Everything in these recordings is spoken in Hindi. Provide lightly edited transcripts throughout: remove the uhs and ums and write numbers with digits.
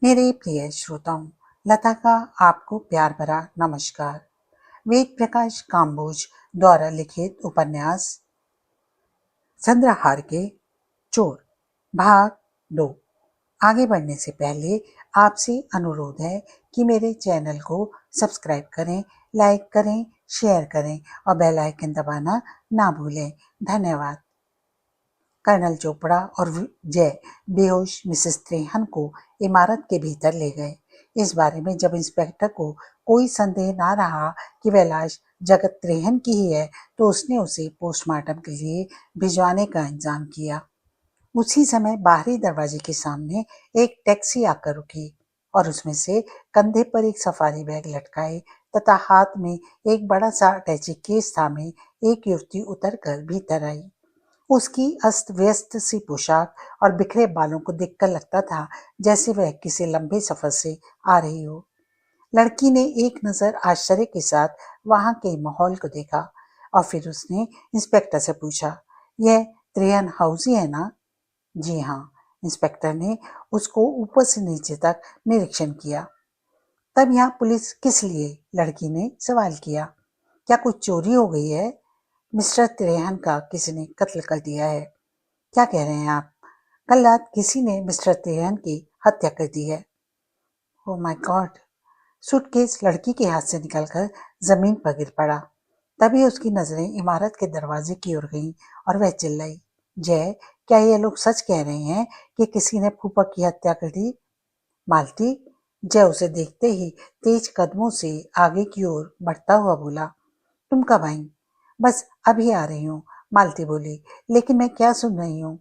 मेरे प्रिय श्रोताओं, लता का आपको प्यार भरा नमस्कार। वेद प्रकाश काम्बोज द्वारा लिखित उपन्यास चंद्रहार के चोर भाग 2। आगे बढ़ने से पहले आपसे अनुरोध है कि मेरे चैनल को सब्सक्राइब करें, लाइक करें, शेयर करें और बेल आइकन दबाना ना भूलें। धन्यवाद। कर्नल चोपड़ा और जय बेहोश मिसेस त्रेहन को इमारत के भीतर ले गए। इस बारे में जब इंस्पेक्टर को कोई संदेह ना रहा कि वह लाश जगत त्रेहन की ही है, तो उसने उसे पोस्टमार्टम के लिए भिजवाने का इंतजाम किया। उसी समय बाहरी दरवाजे के सामने एक टैक्सी आकर रुकी और उसमें से कंधे पर एक सफारी बैग लटकाए तथा हाथ में एक बड़ा सा अटैची केस थामे एक युवती उतरकर भीतर आई। उसकी अस्त व्यस्त सी पोशाक और बिखरे बालों को देखकर लगता था जैसे वह किसी लंबे सफर से आ रही हो। लड़की ने एक नजर आश्चर्य के साथ वहां के माहौल को देखा और फिर उसने इंस्पेक्टर से पूछा, यह त्रेहन हाउस ही है ना? जी हाँ। इंस्पेक्टर ने उसको ऊपर से नीचे तक निरीक्षण किया। तब यहाँ पुलिस किस लिए? लड़की ने सवाल किया। क्या कुछ चोरी हो गई है? मिस्टर त्रेहन का किसी ने कत्ल कर दिया है। क्या कह रहे हैं आप? कल रात किसी ने मिस्टर त्रेहन की हत्या कर दी है। Oh my God! सूटकेस लड़की के हाथ से निकलकर जमीन पर गिर पड़ा। तभी उसकी नजरें इमारत के दरवाजे की ओर गईं और वह चिल्लाई, जय, क्या ये लोग सच कह रहे हैं कि किसी ने फूफा की हत्या कर दी? मालती! जय उसे देखते ही तेज कदमों से आगे की ओर बढ़ता हुआ बोला, तुम कब आई? बस अभी आ रही हूँ, मालती बोली। लेकिन मैं क्या सुन रही हूँ?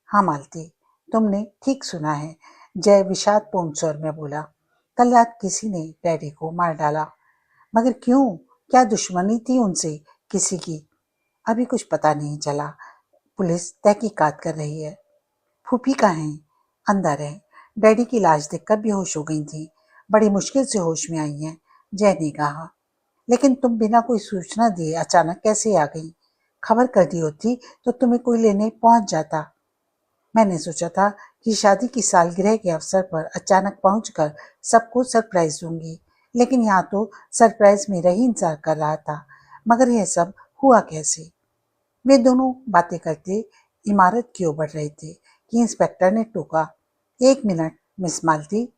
हाँ मालती, तुमने ठीक सुना है, जय विषादपूर्ण स्वर में बोला। कल रात किसी ने डैडी को मार डाला। मगर क्यों? क्या दुश्मनी थी उनसे किसी की? अभी कुछ पता नहीं चला। पुलिस तहकीकात कर रही है। फूफी कहाँ हैं? अंदर है। डैडी की लाश देखकर बेहोश हो गई थी। बड़ी मुश्किल से होश में आई हैं, जय ने कहा। लेकिन तुम बिना कोई सूचना दिए अचानक कैसे आ गई? खबर कर दी होती तो तुम्हें कोई लेने पहुंच जाता। मैंने सोचा था कि शादी की सालगिरह के अवसर पर अचानक पहुंचकर सबको सरप्राइज दूंगी, लेकिन यहाँ तो सरप्राइज मेरा ही इंतजार कर रहा था। मगर यह सब हुआ कैसे? वे दोनों बातें करते इमारत की ओर बढ़ रहे थे कि इंस्पेक्टर ने टोका, एक मिनट मिस मालती।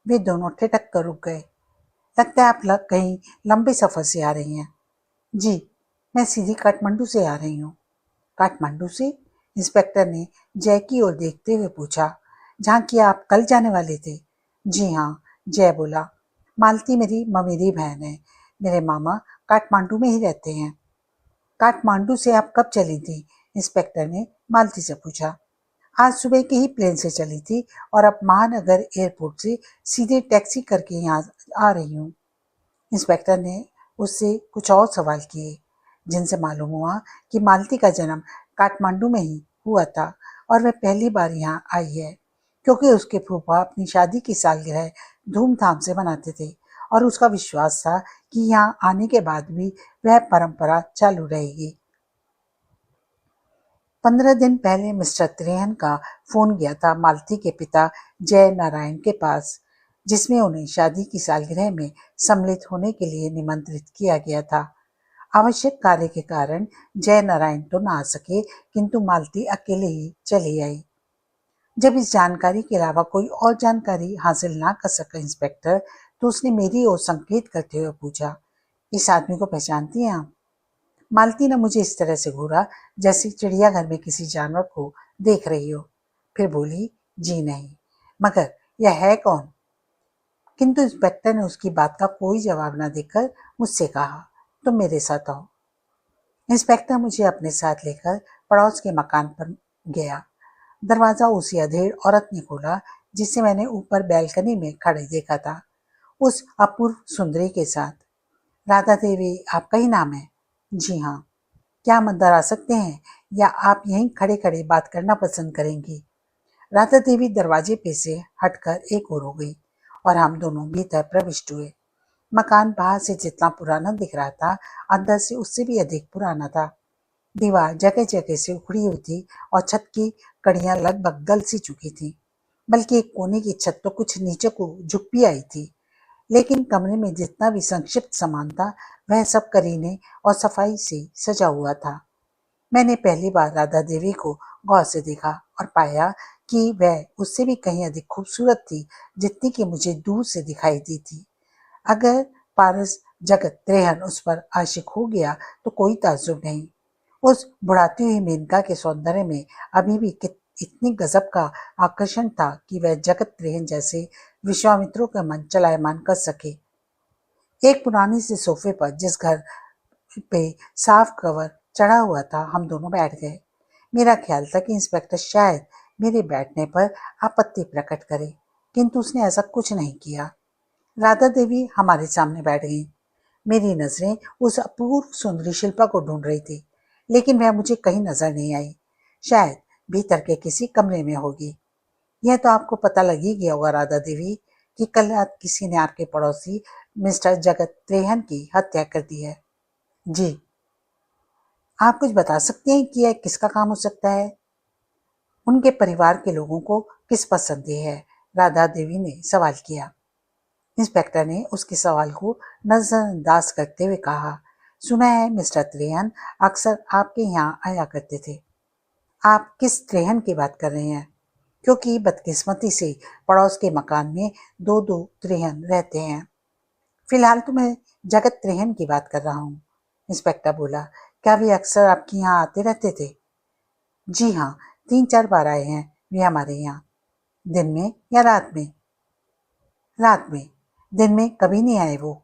वे दोनों ठिठक कर रुक गए। लगता है आप कहीं लंबे सफर से आ रही हैं। जी, मैं सीधी काठमांडू से आ रही हूँ। काठमांडू से? इंस्पेक्टर ने जय की ओर देखते हुए पूछा। जहाँ की आप कल जाने वाले थे? जी हाँ, जय बोला। मालती मेरी ममेरी बहन है। मेरे मामा काठमांडू में ही रहते हैं। काठमांडू से आप कब चली थी? इंस्पेक्टर ने मालती से पूछा। आज सुबह के ही प्लेन से चली थी और अब महानगर एयरपोर्ट से सीधे टैक्सी करके यहाँ आ रही हूँ। इंस्पेक्टर ने उससे कुछ और सवाल किए, जिनसे मालूम हुआ कि मालती का जन्म काठमांडू में ही हुआ था और वह पहली बार यहाँ आई है क्योंकि उसके फूफा अपनी शादी की सालगिरह धूमधाम से मनाते थे और उसका विश्वास था कि यहाँ आने के बाद भी वह परंपरा चालू रहेगी। 15 दिन पहले मिस्टर त्रेहन का फोन गया था मालती के पिता जय नारायण के पास, जिसमें उन्हें शादी की सालगिरह में सम्मिलित होने के लिए निमंत्रित किया गया था। आवश्यक कार्य के कारण जय नारायण तो ना आ सके, किंतु मालती अकेले ही चली आई। जब इस जानकारी के अलावा कोई और जानकारी हासिल ना कर सका इंस्पेक्टर, तो उसने मेरी ओर संकेत करते हुए पूछा, इस आदमी को पहचानती हैं आप? मालती ने मुझे इस तरह से घूरा जैसे चिड़ियाघर में किसी जानवर को देख रही हो। फिर बोली, जी नहीं। मगर यह है कौन? किंतु इंस्पेक्टर ने उसकी बात का कोई जवाब न देकर मुझसे कहा, तुम मेरे साथ आओ। इंस्पेक्टर मुझे अपने साथ लेकर पड़ोस के मकान पर गया। दरवाजा उसी अधेड़ औरत ने खोला जिसे मैंने ऊपर बैल्कनी में खड़े देखा था, उस अपूर्व सुंदरी के साथ। राधा देवी आपका ही नाम है? जी हाँ। क्या हम अंदर आ सकते हैं या आप यहीं खड़े खड़े बात करना पसंद करेंगी? राधा देवी दरवाजे पे से हटकर एक ओर हो गई और हम दोनों भीतर प्रविष्ट हुए। मकान बाहर से जितना पुराना दिख रहा था, अंदर से उससे भी अधिक पुराना था। दीवार जगह जगह से उखड़ी हुई थी और छत की कड़ियां लगभग गल सी चुकी थी। बल्कि एक कोने की छत तो कुछ नीचे को झुक भी आई थी। लेकिन कमरे में जितना भी संक्षिप्त सामान था वह सब करीने और सफाई से सजा हुआ था। मैंने पहली बार राधा देवी को गौर से देखा और पाया कि वह उससे भी कहीं अधिक खूबसूरत थी जितनी कि मुझे दूर से दिखाई दी थी। अगर पारस जगत त्रेहन उस पर आशिक हो गया तो कोई ताज्जुब नहीं। उस बुढ़ाती हुई मेनका के सौंदर्य में अभी भी इतनी गजब का आकर्षण था कि वह जगत त्रेहन जैसे विश्वामित्रों का मन चलायमान कर सके। एक पुरानी सी सोफे पर जिस घर पे साफ कवर चढ़ा हुआ था हम दोनों बैठ गए। मेरा ख्याल था कि इंस्पेक्टर शायद मेरे बैठने पर आपत्ति प्रकट करे, किंतु उसने ऐसा कुछ नहीं किया। राधा देवी हमारे सामने बैठ गई। मेरी नजरें उस अपूर्व सुंदरी शिल्पा को ढूंढ रही थी, लेकिन वह मुझे कहीं नजर नहीं आई। शायद भीतर के किसी कमरे में होगी। यह तो आपको पता लग ही गया होगा राधा देवी कि कल रात किसी ने आपके पड़ोसी मिस्टर जगत त्रेहन की हत्या कर दी है। जी। आप कुछ बता सकते हैं कि यह किसका काम हो सकता है? उनके परिवार के लोगों को किस पर संदेह है? राधा देवी ने सवाल किया। इंस्पेक्टर ने उसके सवाल को नजरअंदाज करते हुए कहा, सुना है मिस्टर त्रेहन अक्सर आपके यहाँ आया करते थे। आप किस त्रेहन की बात कर रहे हैं? क्योंकि बदकिस्मती से पड़ोस के मकान में दो दो त्रेहन रहते हैं। फिलहाल तो मैं जगत त्रेहन की बात कर रहा हूँ, इंस्पेक्टर बोला। क्या वे अक्सर आपके यहाँ आते रहते थे? जी हाँ, 3-4 बार आए हैं वे हमारे यहाँ। दिन में या रात में? रात में। दिन में कभी नहीं आए वो।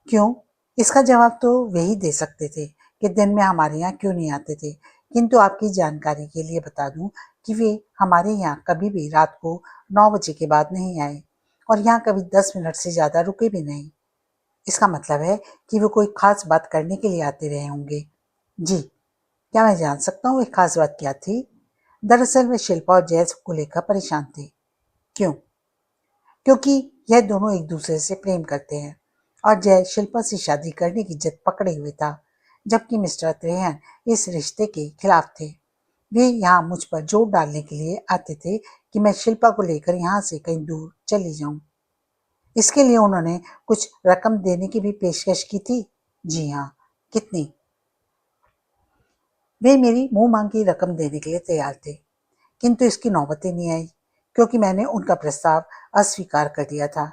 क्यों? इसका जवाब तो वे ही दे सकते थे कि दिन में हमारे यहाँ क्यों नहीं आते थे, किंतु आपकी जानकारी के लिए बता दूं कि वे हमारे यहाँ कभी भी रात को 9 बजे के बाद नहीं आए और यहाँ कभी 10 मिनट से ज्यादा रुके भी नहीं। इसका मतलब है कि वे कोई खास बात करने के लिए आते रहे होंगे। जी। क्या मैं जान सकता हूँ वे खास बात क्या थी? दरअसल वे शिल्पा और जय को लेकर परेशान थे। क्यों? क्योंकि यह दोनों एक दूसरे से प्रेम करते हैं और जय शिल्पा से शादी करने की जिद पकड़े हुए था, जबकि मिस्टर त्रेहन इस रिश्ते के खिलाफ थे। वे यहाँ मुझ पर जोर डालने के लिए आते थे कि मैं शिल्पा को लेकर यहाँ से कहीं दूर चली जाऊं। इसके लिए उन्होंने कुछ रकम देने की भी पेशकश की थी। जी हाँ। कितनी? वे मेरी मुंह मांगी रकम देने के लिए तैयार थे, किंतु इसकी नौबत ही नहीं आई क्योंकि मैंने उनका प्रस्ताव अस्वीकार कर दिया था।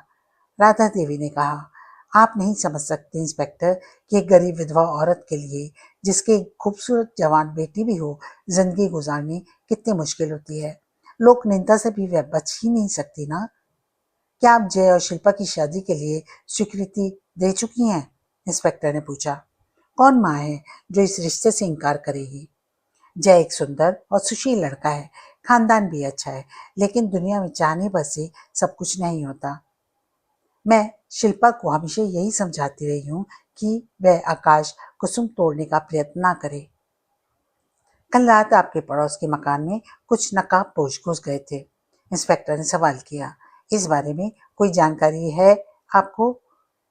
राधा देवी ने कहा, आप नहीं समझ सकते इंस्पेक्टर कि एक गरीब विधवा औरत के लिए जिसके एक खूबसूरत जवान बेटी भी हो जिंदगी गुजारनी कितनी मुश्किल होती है। लोक निंदा से भी वह बच ही नहीं सकती ना। क्या आप जय और शिल्पा की शादी के लिए स्वीकृति दे चुकी हैं? इंस्पेक्टर ने पूछा। कौन माँ है जो इस रिश्ते से इनकार करेगी? जय एक सुंदर और सुशील लड़का है, खानदान भी अच्छा है, लेकिन दुनिया में चाहने भर से सब कुछ नहीं होता। मैं शिल्पा को हमेशा यही समझाती रही हूँ कि वह आकाश कुसुम तोड़ने का प्रयत्न ना करे। कल रात आपके पड़ोस के मकान में कुछ नकाबपोश घुस गए थे, इंस्पेक्टर ने सवाल किया। इस बारे में कोई जानकारी है आपको?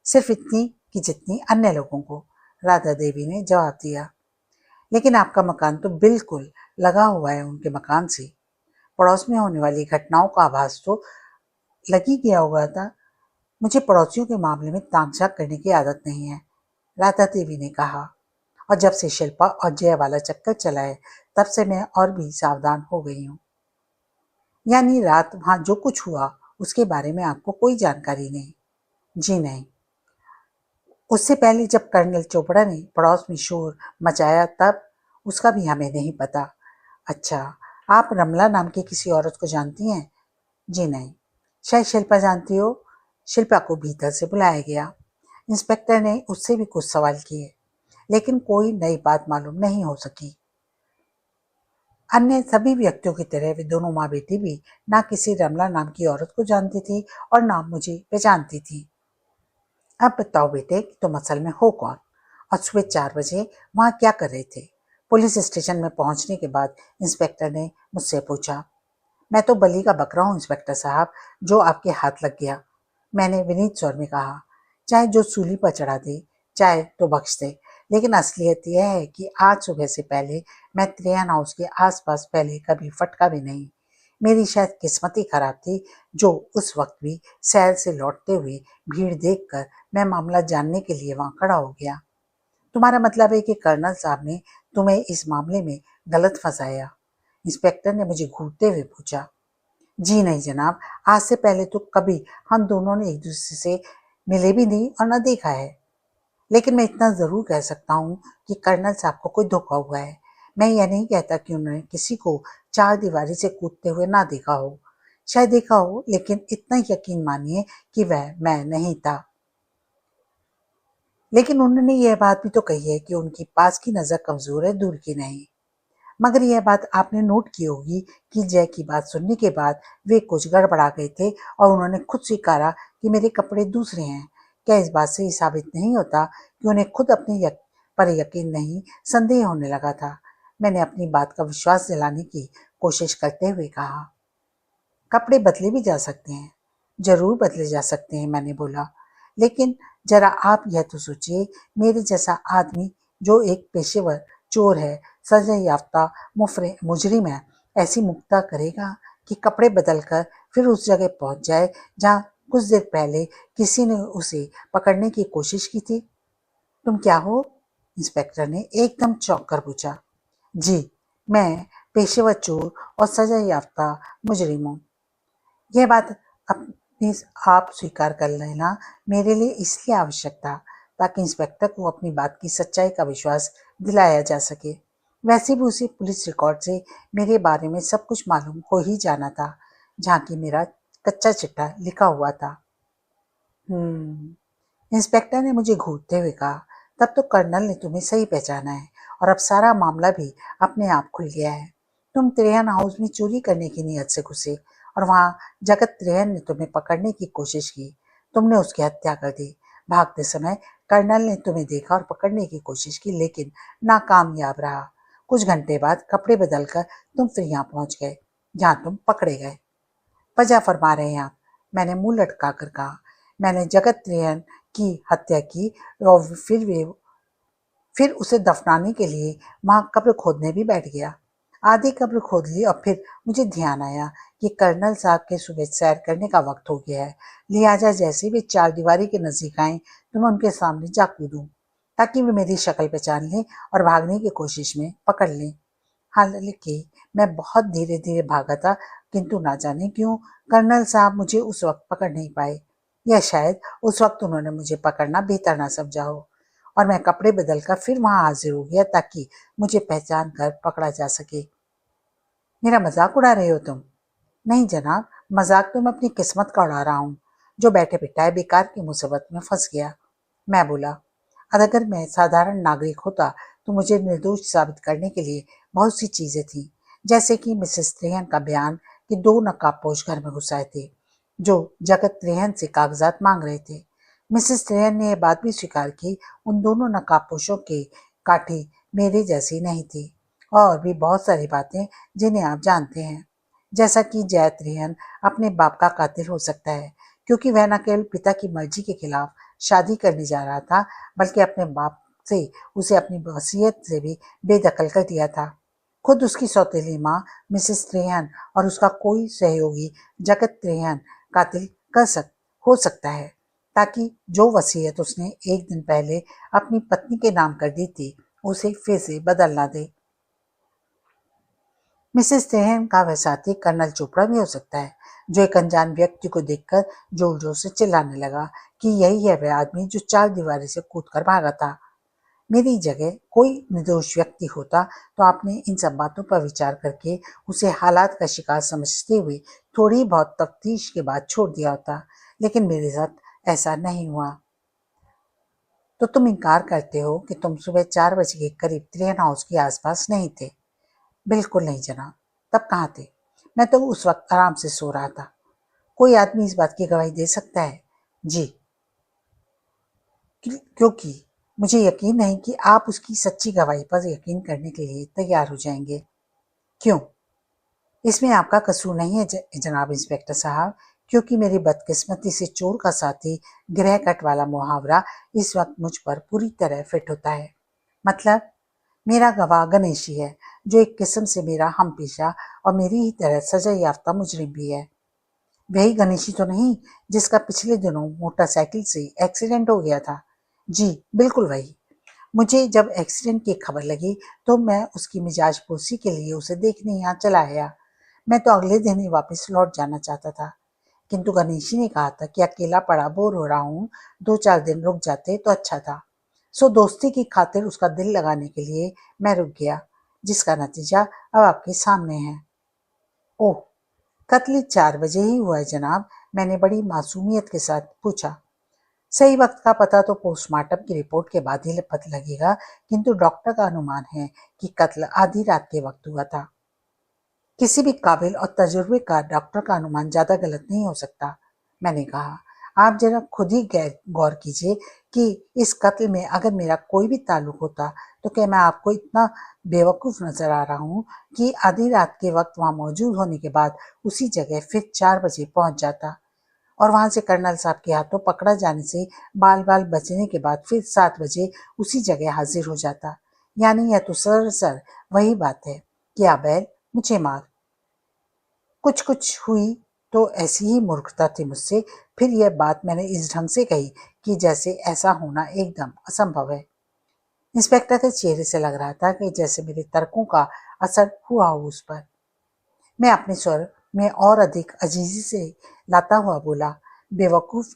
सिर्फ इतनी कि जितनी अन्य लोगों को, राधा देवी ने जवाब दिया। लेकिन आपका मकान तो बिल्कुल लगा हुआ है उनके मकान से। पड़ोस में होने वाली घटनाओं का आभास तो लग ही गया होगा था। मुझे पड़ोसियों के मामले में ताक-झाक करने की आदत नहीं है, राधा देवी ने कहा। और जब से शिल्पा और जय वाला चक्कर चला है तब से मैं और भी सावधान हो गई हूँ। यानी रात वहां जो कुछ हुआ उसके बारे में आपको कोई जानकारी नहीं? जी नहीं। उससे पहले जब कर्नल चोपड़ा ने पड़ोस में शोर मचाया तब? उसका भी हमें नहीं पता। अच्छा, आप रमला नाम की किसी औरत को जानती हैं? जी नहीं। शायद शिल्पा जानती हो। शिल्पा को भीतर से बुलाया गया। इंस्पेक्टर ने उससे भी कुछ सवाल किए, लेकिन कोई नई बात मालूम नहीं हो सकी। अन्य सभी व्यक्तियों की तरह वे दोनों माँ बेटी भी ना किसी रमला नाम की औरत को जानती थी और ना मुझे पहचानती थी। अब बताओ बेटे कि तुम असल में हो कौन और सुबह 4 बजे वहां क्या कर रहे थे? पुलिस स्टेशन में पहुंचने के बाद इंस्पेक्टर ने मुझसे पूछा। मैं तो बलि का बकरा हूँ इंस्पेक्टर साहब, जो आपके हाथ लग गया, मैंने विनीत स्वर में कहा। चाहे जो सूली पर चढ़ा दे, चाहे तो बख्श दे, लेकिन असलियत यह है कि आज सुबह से पहले मैं त्रेहन हाउस के आसपास पहले कभी फटका भी नहीं। मेरी शायद किस्मत ही खराब थी जो उस वक्त भी शहर से लौटते हुए भीड़ देखकर मैं मामला जानने के लिए वहां खड़ा हो गया। तुम्हारा मतलब है कि कर्नल साहब ने तुम्हें इस मामले में गलत फंसाया? इंस्पेक्टर ने मुझे घूरते हुए पूछा। जी नहीं जनाब, आज से पहले तो कभी हम दोनों ने एक दूसरे से मिले भी नहीं और न देखा है। लेकिन मैं इतना जरूर कह सकता हूँ कि कर्नल साहब को कोई धोखा हुआ है। मैं यह नहीं कहता कि उन्होंने किसी को चार दीवारी से कूदते हुए ना देखा हो। शायद देखा हो, लेकिन इतना यकीन मानिए कि वह मैं नहीं था। लेकिन उन्होंने यह बात भी तो कही है कि उनकी पास की नजर कमजोर है, दूर की नहीं। मगर यह बात आपने नोट की होगी कि जय की बात सुनने के बाद वे कुछ गड़बड़ा गए थे और उन्होंने खुद स्वीकारा कि मेरे कपड़े दूसरे हैं। क्या इस बात से ये साबित नहीं होता कि उन्हें खुद अपने पर यकीन नहीं, संदेह होने लगा था? मैंने अपनी बात का विश्वास दिलाने की कोशिश करते हुए कहा। कपड़े बदले भी जा सकते हैं। जरूर बदले जा सकते हैं, मैंने बोला। लेकिन जरा आप यह तो सोचिए, मेरे जैसा आदमी जो एक पेशेवर चोर है, सजा याफ्ता मुजरिम है, ऐसी मुक्ता करेगा कि कपड़े बदलकर फिर उस जगह पहुंच जाए जहां कुछ देर पहले किसी ने उसे पकड़ने की कोशिश की थी। तुम क्या हो? इंस्पेक्टर ने एकदम चौंक कर पूछा। जी, मैं पेशेवर चोर और सजा याफ्ता मुजरिम हूँ। यह बात अपने आप स्वीकार कर लेना मेरे लिए इसलिए आवश्यक था ताकि इंस्पेक्टर को अपनी बात की सच्चाई का विश्वास दिलाया जा सके। वैसे भी उसे पुलिस रिकॉर्ड से मेरे बारे में सब कुछ मालूम हो ही जाना था, जहाँ की मेरा कच्चा चिट्ठा लिखा हुआ था। इंस्पेक्टर ने मुझे घूरते हुए कहा। तब तो कर्नल ने तुम्हें सही पहचाना है और अब सारा मामला भी अपने आप खुल गया है। तुम त्रेहन हाउस में चोरी करने की नीयत से घुसे और वहां जगत त्रेहन ने तुम्हें पकड़ने की कोशिश की। तुमने उसकी हत्या कर दी। भागते समय कर्नल ने तुम्हें देखा और पकड़ने की कोशिश की, लेकिन नाकामयाब रहा। कुछ घंटे बाद कपड़े बदलकर तुम फिर यहाँ पहुंच गए जहां तुम पकड़े गए। वजह फरमा रहे हैं आप? मैंने मुंह लटका कर कहा। मैंने जगत त्रेहन की हत्या की और फिर उसे दफनाने के लिए वहां कब्र खोदने भी बैठ गया। आधी कब्र खोद ली और फिर मुझे ध्यान आया कि कर्नल साहब के सुबह सैर करने का वक्त हो गया है। लिहाजा जैसे भी चार दीवारी के नजदीक आए तो मैं उनके सामने जा कूदूं ताकि वे मेरी शक्ल पहचान लें और भागने की कोशिश में पकड़ लें। हालांकि मैं बहुत धीरे धीरे भागा था, किंतु ना जाने क्यों कर्नल साहब मुझे उस वक्त पकड़ नहीं पाए, या शायद उस वक्त उन्होंने मुझे पकड़ना बेहतर ना समझा हो और मैं कपड़े बदलकर फिर वहां हाजिर हो गया ताकि मुझे पहचान कर पकड़ा जा सके। मेरा मजाक उड़ा रहे हो तुम? नहीं जनाब, मजाक तो मैं अपनी किस्मत का उड़ा रहा हूँ जो बैठे बिठाए बेकार की मुसीबत में फंस गया। मैं बोला। अगर मैं साधारण नागरिक होता तो मुझे निर्दोष साबित करने के लिए बहुत सी चीजें थी, जैसे कि मिसेस त्रेहन का बयान कि दो नकाबपोश घर में घुस आए थे जो जगत त्रेहन से कागजात मांग रहे थे। मिसेस त्रेहन ने यह बात भी स्वीकार की उन दोनों नकाबपोशों की काठी मेरे जैसी नहीं थी, और भी बहुत सारी बातें जिन्हें आप जानते हैं, जैसा कि जय त्रेहन अपने बाप का कातिल हो सकता है क्योंकि वह न केवल पिता की मर्जी के खिलाफ शादी करने जा रहा था बल्कि अपने बाप से उसे अपनी वसीयत से भी बेदखल कर दिया था। खुद उसकी सौतेली माँ मिसेस त्रेहन और उसका कोई सहयोगी जगत त्रेहन कातिल हो सकता है ताकि जो वसीयत उसने एक दिन पहले अपनी पत्नी के नाम कर दी थी उसे फिर से बदल ना दे। मिसेस त्रेहन का वह साथी कर्नल चोपड़ा भी हो सकता है जो एक अनजान व्यक्ति को देखकर जोर जोर से चिल्लाने लगा कि यही है वह आदमी जो चार दीवारी से कूदकर भागा था। मेरी जगह कोई निर्दोष व्यक्ति होता तो आपने इन सब बातों पर विचार करके उसे हालात का शिकार समझते हुए थोड़ी बहुत तफ्तीश के बाद छोड़ दिया होता, लेकिन मेरे साथ ऐसा नहीं हुआ। तो तुम इनकार करते हो कि तुम सुबह 4 बजे के करीब त्रेहन हाउस के आसपास नहीं थे? बिल्कुल नहीं जनाब। तब कहाँ थे? मैं तो उस वक्त आराम से सो रहा था। कोई आदमी इस बात की गवाही दे सकता है? जी, क्योंकि मुझे यकीन नहीं कि आप उसकी सच्ची गवाही पर यकीन करने के लिए तैयार हो जाएंगे। क्यों? इसमें आपका कसूर नहीं है जनाब इंस्पेक्टर साहब, क्योंकि मेरी बदकिस्मती से चोर का साथी गृह कट वाला मुहावरा इस वक्त मुझ पर पूरी तरह फिट होता है। मतलब? मेरा गवाह गणेश ही है जो एक किस्म से मेरा हमपेशा और मेरी ही तरह सजा याफ्ता मुजरिम भी है। वही गणेशी तो नहीं जिसका पिछले दिनों मोटरसाइकिल से एक्सीडेंट हो गया था? जी बिल्कुल वही। मुझे जब एक्सीडेंट की खबर लगी तो मैं उसकी मिजाज पुरसी के लिए उसे देखने यहाँ चला आया। मैं तो अगले दिन ही वापस लौट जाना चाहता था, किंतु गणेशी ने कहा था कि अकेला पड़ा बोर हो रहा हूँ, 2-4 दिन रुक जाते तो अच्छा था। सो दोस्ती की खातिर उसका दिल लगाने के लिए मैं रुक गया, जिसका नतीजा अब आपके सामने है। ओह, कत्ल 4 बजे ही हुआ है जनाब, मैंने बड़ी मासूमियत के साथ पूछा। सही वक्त का पता तो पोस्टमार्टम की रिपोर्ट के बाद ही पता लगेगा, किंतु डॉक्टर का अनुमान है कि कत्ल आधी रात के वक्त हुआ था। किसी भी काबिल और तजुर्बेकार डॉक्टर का अनुमान ज्यादा गलत नहीं हो सकता, मैंने कहा। आप जरा खुद ही गौर कीजिए कि इस कत्ल में अगर मेरा कोई भी ताल्लुक होता तो क्या मैं आपको इतना बेवकूफ नजर आ रहा हूँ कि आधी रात के वक्त वहां मौजूद होने के बाद उसी जगह फिर 4 बजे पहुंच जाता और वहां से कर्नल साहब के हाथों पकड़ा जाने से बाल बाल बचने के बाद फिर 7 बजे उसी जगह हाजिर हो जाता। यानी यह तो सरासर वही बात है कि आ बैल मुझे मार। कुछ कुछ हुई तो ऐसी ही मूर्खता थी मुझसे, फिर यह बात मैंने इस ढंग से कही कि जैसे ऐसा होना एकदम असंभव है। इंस्पेक्टर के चेहरे से लग रहा था कि जैसे मेरे तर्कों का असर हुआ हो उस पर। मैं अपने स्वर में और अधिक अजीजी से लाता हुआ बोला, बेवकूफ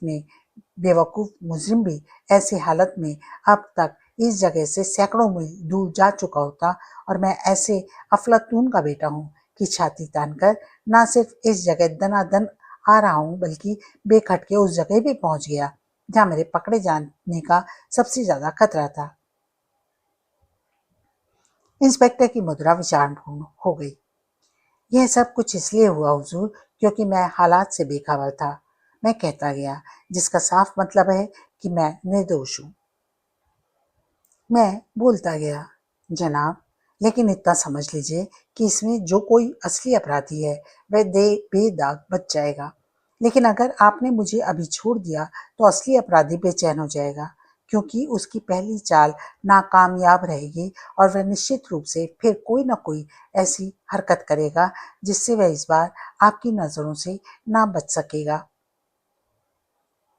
मुजरिम भी ऐसी हालत में अब तक इस जगह से सैकड़ों मील दूर जा चुका होता और मैं ऐसे अफलातून का बेटा हूँ कि छाती तानकर ना सिर्फ इस जगह दनादन आ रहा हूँ बल्कि बेखटके उस जगह भी पहुंच गया जहां मेरे पकड़े जाने का सबसे ज्यादा खतरा था। इंस्पेक्टर की मुद्रा विचारपूर्ण हो गई। यह सब कुछ इसलिए हुआ हुजूर क्योंकि मैं हालात से बेखबर था, मैं कहता गया, जिसका साफ मतलब है कि मैं निर्दोष हूँ। मैं बोलता गया, जनाब, लेकिन इतना समझ लीजिए कि इसमें जो कोई असली अपराधी है वह बेदाग बच जाएगा, लेकिन अगर आपने मुझे अभी छोड़ दिया तो असली अपराधी बेचैन हो जाएगा, क्योंकि उसकी पहली चाल नाकामयाब रहेगी और वह निश्चित रूप से फिर कोई न कोई ऐसी हरकत करेगा जिससे वह इस बार आपकी नजरों से ना बच सकेगा।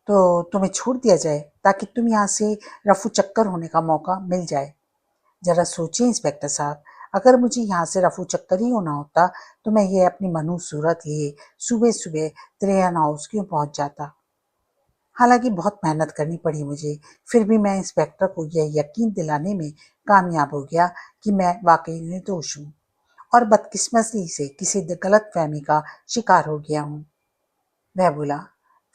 तो तुम्हें छोड़ दिया जाए ताकि तुम यहाँ से रफू चक्कर होने का मौका मिल जाए। जरा सोचिए इंस्पेक्टर साहब, अगर मुझे यहाँ से रफू चक्कर ही होना होता तो मैं ये अपनी मनु सूरत लिए सुबह सुबह त्रेयन हाउस क्यों पहुंच जाता। हालांकि बहुत मेहनत करनी पड़ी मुझे, फिर भी मैं इंस्पेक्टर को यह यकीन दिलाने में कामयाब हो गया कि मैं वाकई निर्दोष हूँ और बदकिस्मती से किसी गलत फहमी का शिकार हो गया हूँ। वह बोला,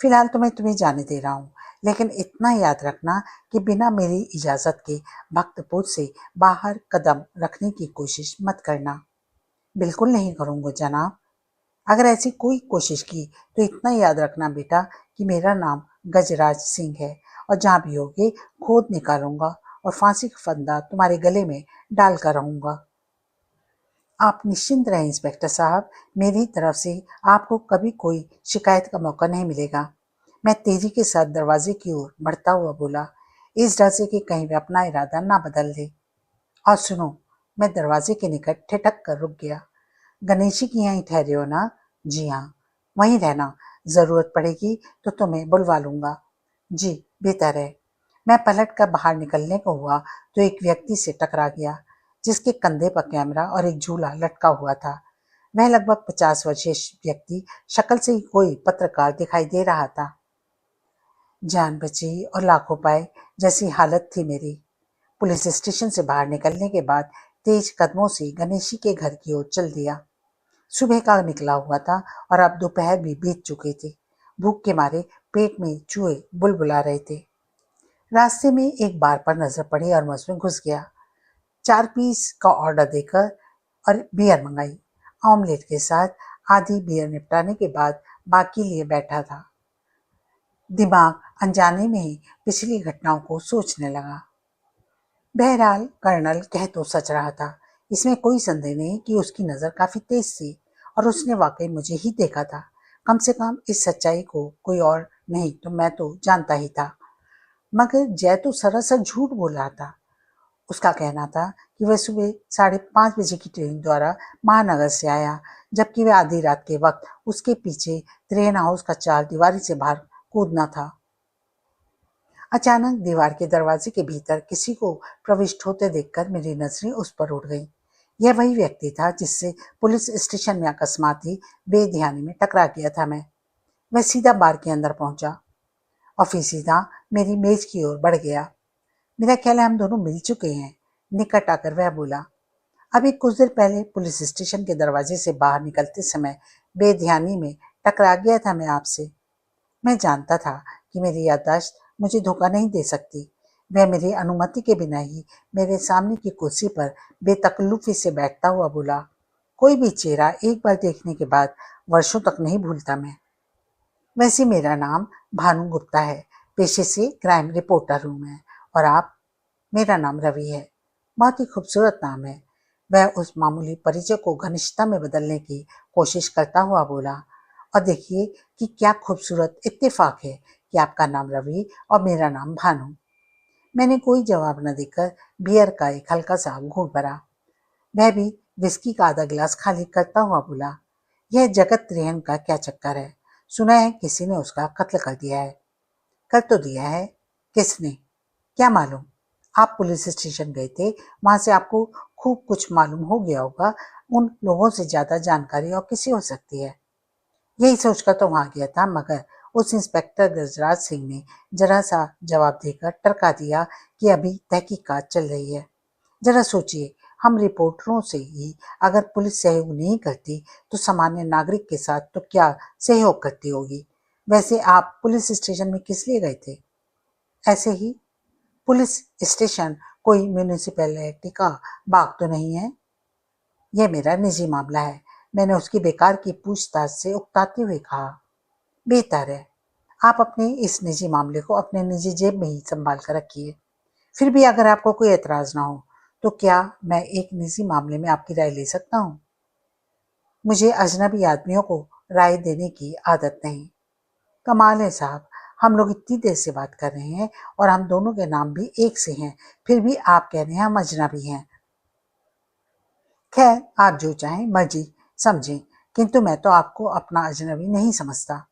फिलहाल तो मैं तुम्हें जाने दे रहा हूँ, लेकिन इतना याद रखना कि बिना मेरी इजाजत के भक्तपुर से बाहर कदम रखने की कोशिश मत करना। बिल्कुल नहीं करूंगा जनाब। अगर ऐसी कोई कोशिश की तो इतना याद रखना बेटा कि मेरा नाम गजराज सिंह है और जहां भी होगे खोद निकालूंगा और फांसी का फंदा तुम्हारे गले में डाल कर रहूंगा। आप निश्चिंत रहें इंस्पेक्टर साहब, मेरी तरफ से आपको कभी कोई शिकायत का मौका नहीं मिलेगा। मैं तेजी के साथ दरवाजे की ओर बढ़ता हुआ बोला, इस डर से कि कहीं वे अपना इरादा ना बदल दे। और सुनो, मैं दरवाजे के निकट ठिठक कर रुक गया। गणेशी की यहीं ठहरे हो ना? जी हाँ, वहीं रहना, जरूरत पड़ेगी तो तुम्हें बुलवा लूंगा। जी बेहतर है। मैं पलट कर बाहर निकलने को हुआ तो एक व्यक्ति से टकरा गया जिसके कंधे पर कैमरा और एक झूला लटका हुआ था। वह लगभग 50 वर्षीय व्यक्ति शक्ल से ही कोई पत्रकार दिखाई दे रहा था। जान बची और लाखों पाए जैसी हालत थी मेरी। पुलिस स्टेशन से बाहर निकलने के बाद तेज कदमों से गणेशी के घर की ओर चल दिया। सुबह का निकला हुआ था और अब दोपहर भी बीत चुके थे। भूख के मारे पेट में चूहे बुलबुला रहे थे। रास्ते में एक बार पर नजर पड़ी और मैं उसमें घुस गया। 4 पीस का ऑर्डर देकर और बियर मंगाई। ऑमलेट के साथ आधी बियर निपटाने के बाद बाकी लिए बैठा था। दिमाग अनजाने में ही पिछली घटनाओं को सोचने लगा। बहरहाल कर्नल कह तो सच रहा था। इसमें कोई संदेह नहीं कि उसकी नजर काफी तेज थी और उसने वाकई मुझे ही देखा था। कम से कम इस सच्चाई को कोई और नहीं तो मैं तो जानता ही था। मगर जय तो सरासर झूठ बोल रहा था। उसका कहना था कि वह सुबह 5:30 की ट्रेन द्वारा महानगर से आया, जबकि वह आधी रात के वक्त उसके पीछे ट्रेन हाउस का चारदीवारी से बाहर कूदना था। अचानक दीवार के दरवाजे के भीतर किसी को प्रविष्ट होते देखकर मेरी नजरें उस पर उड़ गईं। यह वही व्यक्ति था जिससे पुलिस स्टेशन में अकस्मात ही बेध्यानी में टकरा गया था मैं। वह सीधा बार के अंदर पहुंचा और फिर सीधा मेरी मेज की ओर बढ़ गया। मेरा ख्याल है हम दोनों मिल चुके हैं। निकट आकर वह बोला, अभी कुछ देर पहले पुलिस स्टेशन के दरवाजे से बाहर निकलते समय बेध्यानी में टकरा गया था मैं आपसे। मैं जानता था कि मेरी याददाश्त मुझे धोखा नहीं दे सकती। वह मेरी अनुमति के बिना ही मेरे सामने की कुर्सी पर बेतकल्लुफी से बैठता हुआ बोला, कोई भी चेहरा एक बार देखने के बाद वर्षों तक नहीं भूलता मैं। वैसे मेरा नाम भानु गुप्ता है, पेशे से क्राइम रिपोर्टर हूँ मैं। और आप? मेरा नाम रवि है। बहुत ही खूबसूरत नाम है। वह उस मामूली परिचय को घनिष्ठता में बदलने की कोशिश करता हुआ बोला, और देखिए कि क्या खूबसूरत इत्तेफाक है कि आपका नाम रवि और मेरा नाम भानु। मैंने कोई जवाब न देकर बियर का एक हल्का सा घूंट भरा। वह भी विस्की का आधा गिलास खाली करता हुआ बोला, यह जगत त्रेहन का क्या चक्कर है? सुना है किसी ने उसका कत्ल कर दिया है। कर तो दिया है। किसने? क्या मालूम। आप पुलिस स्टेशन गए थे, वहां से आपको खूब कुछ मालूम हो गया होगा। उन लोगों से ज्यादा जानकारी और किसी हो सकती है। यही सोचकर तो वहां गया था, मगर उस इंस्पेक्टर गजराज सिंह ने जरा सा जवाब देकर टरका दिया कि अभी तहकीकात चल रही है। जरा सोचिए, हम रिपोर्टरों से ही अगर पुलिस सहयोग नहीं करती तो सामान्य नागरिक के साथ तो क्या सहयोग करती होगी। वैसे आप पुलिस स्टेशन में किस लिए गए थे? ऐसे ही। पुलिस स्टेशन कोई म्यूनिसिपैलिटी का बाग तो नहीं है। यह मेरा निजी मामला है, मैंने उसकी बेकार की पूछताछ से उकताते हुए कहा। बेहतर है, आप अपने इस निजी मामले को अपने निजी जेब में ही संभाल कर रखिए। फिर भी अगर आपको कोई एतराज ना हो तो क्या मैं एक निजी मामले में आपकी राय ले सकता हूँ? मुझे अजनबी आदमियों को राय देने की आदत नहीं। कमाल है साहब, हम लोग इतनी देर से बात कर रहे हैं और हम दोनों के नाम भी एक से हैं, फिर भी आप कह रहे हैं हम अजनबी हैं। खैर, आप जो चाहें मर्जी समझें, किंतु मैं तो आपको अपना अजनबी नहीं समझता।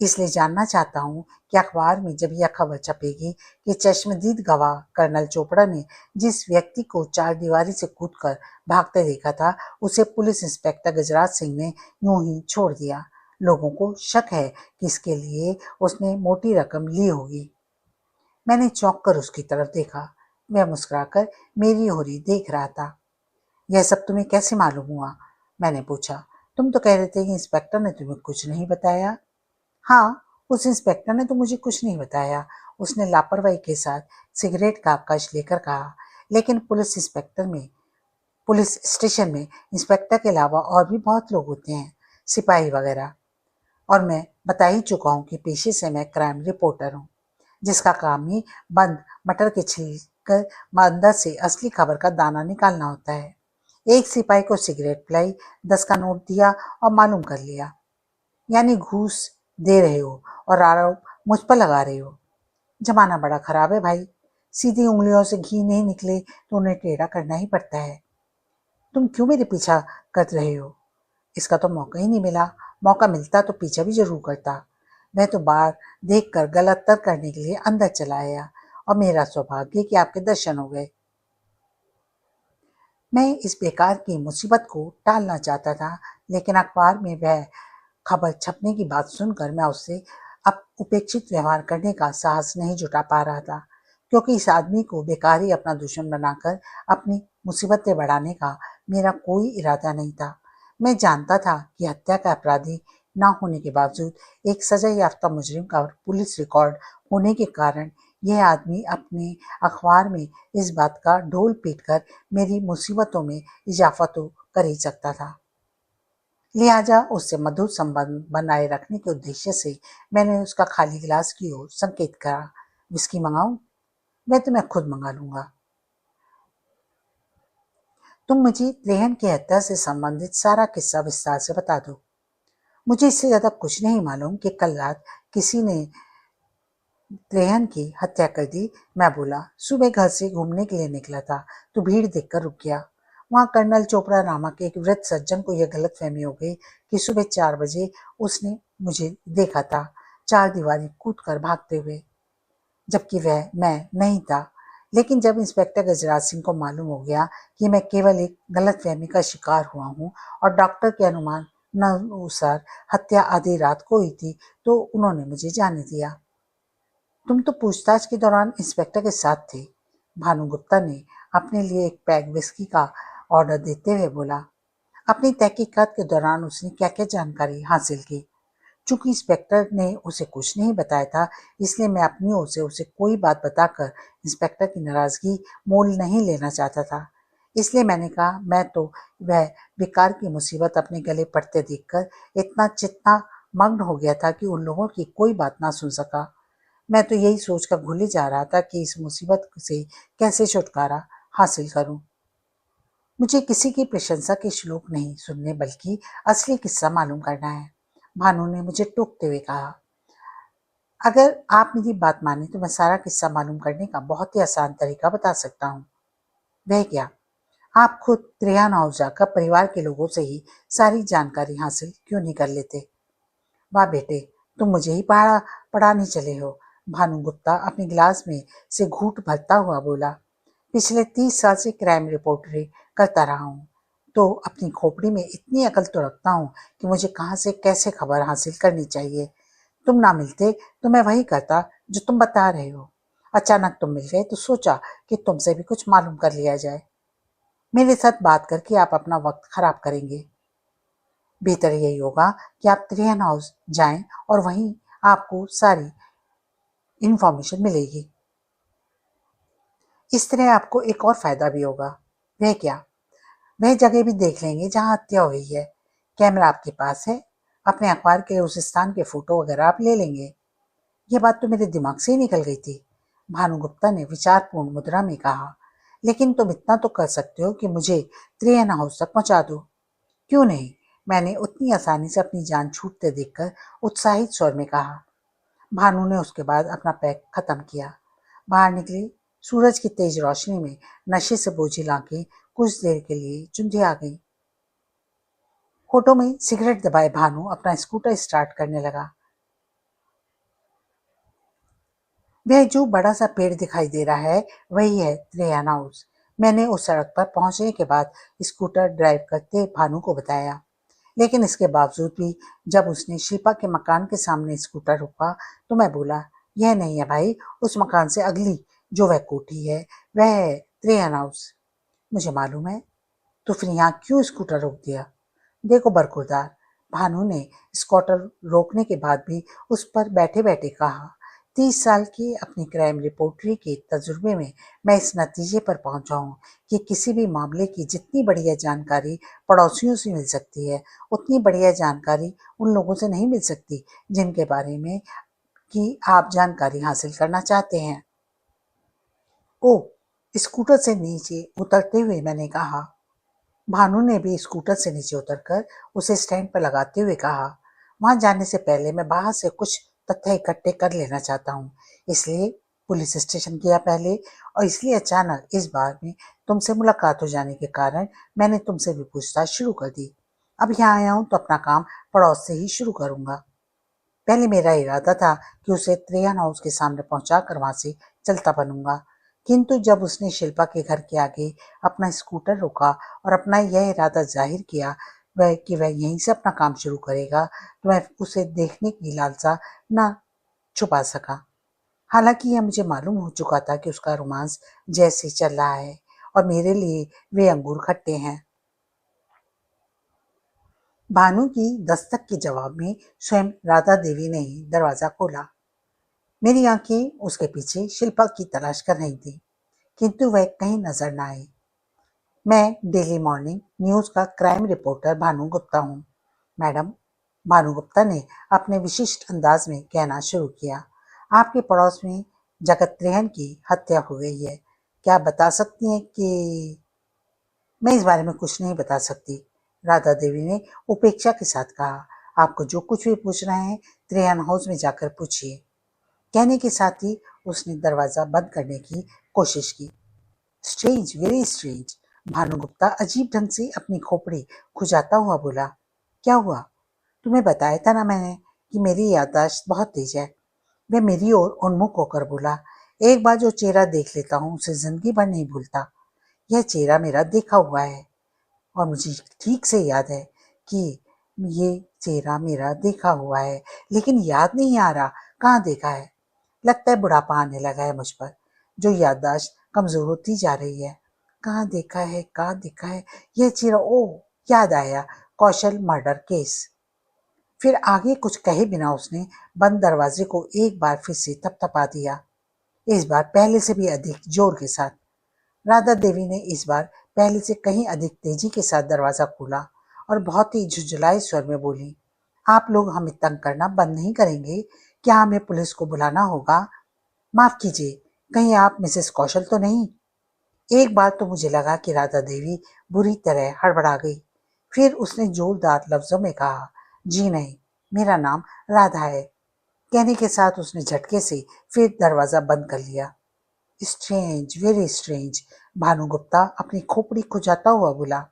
इसलिए जानना चाहता हूँ कि अखबार में जब यह खबर छपेगी कि चश्मदीद गवाह कर्नल चोपड़ा ने जिस व्यक्ति को चारदीवारी से कूदकर भागते देखा था, उसे पुलिस इंस्पेक्टर गजराज सिंह ने यूं ही छोड़ दिया। लोगों को शक है कि इसके लिए उसने मोटी रकम ली होगी। मैंने चौंक कर उसकी तरफ देखा। वह मुस्कुराकर मेरी ओर ही देख रहा था। यह सब तुम्हें कैसे मालूम हुआ? मैंने पूछा। तुम तो कह रहे थे कि इंस्पेक्टर ने तुम्हें कुछ नहीं बताया। हाँ, उस इंस्पेक्टर ने तो मुझे कुछ नहीं बताया। उसने लापरवाही के साथ सिगरेट का कश लेकर कहा, लेकिन पुलिस स्टेशन में इंस्पेक्टर के अलावा और भी बहुत लोग होते हैं, सिपाही वगैरह। और मैं बता ही चुका हूँ कि पेशे से मैं क्राइम रिपोर्टर हूँ, जिसका काम ही बंद मटर के छिलकर अंदर से असली खबर का दाना निकालना होता है। एक सिपाही को सिगरेट पिलाई, 10 का नोट दिया और मालूम कर लिया। यानी घूस दे रहे हो और आरोप मुझ पर लगा रहे हो। जमाना बड़ा खराब है भाई, सीधी उंगलियों से घी नहीं निकले तो उन्हें टेढ़ा करना ही पड़ता है। तुम क्यों मेरे पीछा कर रहे हो? इसका तो मौका ही नहीं मिला। मौका मिलता तो पीछा भी जरूर करता। मैं तो बाहर देखकर गलत तर्क करने के लिए अंदर चला आया, और मेरा सौभाग्य कि आपके दर्शन हो गए। मैं इस बेकार की मुसीबत को टालना चाहता था, लेकिन अखबार में वह खबर छपने की बात सुनकर मैं उससे अब उपेक्षित व्यवहार करने का साहस नहीं जुटा पा रहा था, क्योंकि इस आदमी को बेकार ही अपना दुश्मन बनाकर अपनी मुसीबतें बढ़ाने का मेरा कोई इरादा नहीं था। मैं जानता था कि हत्या का अपराधी ना होने के बावजूद एक सजा याफ्ता मुजरिम का पुलिस रिकॉर्ड होने के कारण यह आदमी अपने अखबार में इस बात का ढोल पीटकर मेरी मुसीबतों में इजाफा तो कर ही सकता था। लिहाजा उससे मधुर संबंध बनाए रखने के उद्देश्य से मैंने उसका खाली गिलास की ओर संकेत करा। विस्की मंगाऊं? मैं तुम्हें खुद मंगा लूंगा। तुम मुझे त्रेहन की हत्या से संबंधित सारा किस्सा विस्तार से बता दो। मुझे इससे ज्यादा कुछ नहीं मालूम कि कल रात किसी ने त्रेहन की हत्या कर दी। मैं बोला, सुबह घर से घूमने के लिए निकला था तो भीड़ देखकर रुक गया। वहां कर्नल चोपड़ा नामक एक वृद्ध सज्जन को यह गलतफहमी हो गई कि सुबह 4 बजे उसने मुझे देखा था चार दीवारी कूद कर भागते हुए, जबकि वह मैं नहीं था। लेकिन जब इंस्पेक्टर गजराज सिंह को मालूम हो गया कि मैं केवल एक गलतफहमी का शिकार हुआ हूँ और डॉक्टर के अनुमान अनुसार हत्या आधी रात को हुई थी, तो उन्होंने मुझे जाने दिया। तुम तो पूछताछ के दौरान इंस्पेक्टर के साथ थे, भानुगुप्ता ने अपने लिए एक पैग विस्की का ऑर्डर देते हुए बोला। अपनी तहकीकात के दौरान उसने क्या क्या जानकारी हासिल की। चूंकि इंस्पेक्टर ने उसे कुछ नहीं बताया था, इसलिए मैं अपनी ओर से उसे कोई बात बताकर इंस्पेक्टर की नाराजगी मोल नहीं लेना चाहता था। इसलिए मैंने कहा, मैं तो वह बेकार की मुसीबत अपने गले पड़ते देखकर इतना चित्ता मग्न हो गया था कि उन लोगों की कोई बात ना सुन सका। मैं तो यही सोचकर भूले जा रहा था कि इस मुसीबत से कैसे छुटकारा हासिल करूं। मुझे किसी की प्रशंसा के श्लोक नहीं सुनने बल्कि असली किस्सा मालूम करना है, भानु ने मुझे टोकते हुए कहा। अगर आप मेरी बात माने तो मैं सारा किस्सा मालूम करने का बहुत ही आसान तरीका बता सकता हूँ। वह क्या? आप खुद त्रेहान हाउस जाकर परिवार के लोगों से ही सारी जानकारी हासिल क्यों नहीं कर लेते? वाह बेटे, तुम मुझे ही पढ़ाने चले हो, भानुगुप्ता अपने गिलास में से घूंट भरता हुआ बोला। पिछले 30 साल से क्राइम रिपोर्टरी करता रहा हूँ, तो अपनी खोपड़ी में इतनी अकल तो रखता हूँ कि मुझे कहाँ से कैसे खबर हासिल करनी चाहिए। तुम ना मिलते तो मैं वही करता जो तुम बता रहे हो। अचानक तुम मिल गए तो सोचा कि तुमसे भी कुछ मालूम कर लिया जाए। मेरे साथ बात करके आप अपना वक्त खराब करेंगे। बेहतर यही होगा कि आप त्रियन हाउस जाएं और वहीं आपको सारी इंफॉर्मेशन मिलेगी। इस तरह आपको एक और फायदा भी होगा। वह क्या? वह जगह भी देख लेंगे जहां हत्या हुई है। कैमरा आपके पास है, अपने अखबार के उस स्थान के फोटो वगैरह आप ले लेंगे। यह बात तो मेरे दिमाग से ही निकल गई थी, भानुगुप्ता ने विचारपूर्ण मुद्रा में कहा। लेकिन तुम इतना तो कर सकते हो कि मुझे त्रियन हाउस तक पहुंचा दो। क्यों नहीं? मैंने उतनी आसानी से अपनी जान छूटते देखकर उत्साहित स्वर में कहा। भानु ने उसके बाद अपना पैक खत्म किया। बाहर निकली। सूरज की तेज रोशनी में नशे से बोझिल आंखें कुछ देर के लिए चुंधिया गई। होठों में सिगरेट दबाए भानु अपना स्कूटर स्टार्ट करने लगा। वह जो बड़ा सा पेड़ दिखाई दे रहा है वही है त्रेयान हाउस। मैंने उस सड़क पर पहुंचने के बाद स्कूटर ड्राइव करते भानु को बताया। लेकिन इसके बावजूद भी जब उसने शिल्पा के मकान के सामने स्कूटर रोका तो मैं बोला, यह नहीं है भाई, उस मकान से अगली जो वह कोठी है वह है त्रेयन हाउस। मुझे मालूम है, तो फिर यहाँ क्यों स्कूटर रोक दिया? देखो बरखुरदार, भानु ने स्कूटर रोकने के बाद भी उस पर बैठे बैठे कहा। 30 साल की अपनी क्राइम रिपोर्टरी के तजुर्बे में मैं इस नतीजे पर पहुंचा हूं कि किसी भी मामले की जितनी बढ़िया जानकारी पड़ोसियों से मिल सकती है, उतनी बढ़िया जानकारी उन लोगों से नहीं मिल सकती जिनके बारे में कि आप जानकारी हासिल करना चाहते हैं। ओ, स्कूटर से नीचे उतरते हुए मैंने कहा। भानु ने भी स्कूटर से नीचे उतरकर उसे स्टैंड पर लगाते हुए कहा, वहां जाने से पहले मैं बाहर से कुछ तथ्य इकट्ठे कर लेना चाहता हूँ, इसलिए पुलिस स्टेशन गया पहले, और इसलिए अचानक इस बार में तुमसे मुलाकात हो जाने के कारण मैंने तुमसे भी पूछताछ शुरू कर दी। अब यहाँ आया हूँ तो अपना काम पड़ोस से ही शुरू करूंगा। पहले मेरा इरादा था कि उसे त्रेयन हाउस के सामने पहुंचाकर वहां से चलता बनूंगा, किंतु जब उसने शिल्पा के घर के आगे अपना स्कूटर रोका और अपना यह इरादा जाहिर किया वह कि वह यहीं से अपना काम शुरू करेगा, तो मैं उसे देखने की लालसा न छुपा सका। हालांकि यह मुझे मालूम हो चुका था कि उसका रोमांस जैसे चल रहा है और मेरे लिए वे अंगूर खट्टे हैं। भानु की दस्तक के जवाब में स्वयं राधा देवी ने ही दरवाजा खोला। मेरी आंखें उसके पीछे शिल्पा की तलाश कर रही थी, किंतु वह कहीं नजर न आई। मैं डेली मॉर्निंग न्यूज का क्राइम रिपोर्टर भानु गुप्ता हूँ, मैडम, भानु गुप्ता ने अपने विशिष्ट अंदाज में कहना शुरू किया। आपके पड़ोस में जगत त्रेहन की हत्या हो गई है। क्या आप बता सकती हैं कि? मैं इस बारे में कुछ नहीं बता सकती, राधा देवी ने उपेक्षा के साथ कहा। आपको जो कुछ भी पूछना है त्रेहन हाउस में जाकर पूछिए। कहने के साथ ही उसने दरवाजा बंद करने की कोशिश की। स्ट्रेंज, वेरी स्ट्रेंज, भानुगुप्ता अजीब ढंग से अपनी खोपड़ी खुजाता हुआ बोला। क्या हुआ? तुम्हें बताया था ना मैंने कि मेरी याददाश्त बहुत तेज है। वह मेरी ओर उन्मुख होकर बोला। एक बार जो चेहरा देख लेता हूँ उसे जिंदगी भर नहीं भूलता। यह चेहरा मेरा देखा हुआ है और मुझे ठीक से याद है कि ये चेहरा मेरा देखा हुआ है, लेकिन याद नहीं आ रहा कहाँ देखा है। लगता है बुढ़ापा आने लगा है मुझ पर, जो याददाश्त कमजोर होती जा रही है। कहाँ देखा है, कहाँ देखा है यह चेहरा? ओह, याद आया, कौशल मर्डर केस। फिर आगे कुछ कहे बिना उसने बंद दरवाजे को एक बार फिर से थपथपा दिया, इस बार पहले से भी अधिक जोर के साथ। राधा देवी ने इस बार पहले से कहीं अधिक तेजी के साथ दरवाजा खोला और बहुत ही झुंझुलाए स्वर में बोली, आप लोग हमें तंग करना बंद नहीं करेंगे? क्या हमें पुलिस को बुलाना होगा? माफ कीजिए, कहीं आप मिसेस कौशल तो नहीं? एक बार तो मुझे लगा कि राधा देवी बुरी तरह हड़बड़ा गई। फिर उसने जोरदार लफ्जों में कहा, जी नहीं, मेरा नाम राधा है। कहने के साथ उसने झटके से फिर दरवाजा बंद कर लिया। स्ट्रेंज, वेरी स्ट्रेंज, भानुगुप्ता अपनी खोपड़ी खुजाता हुआ बोला।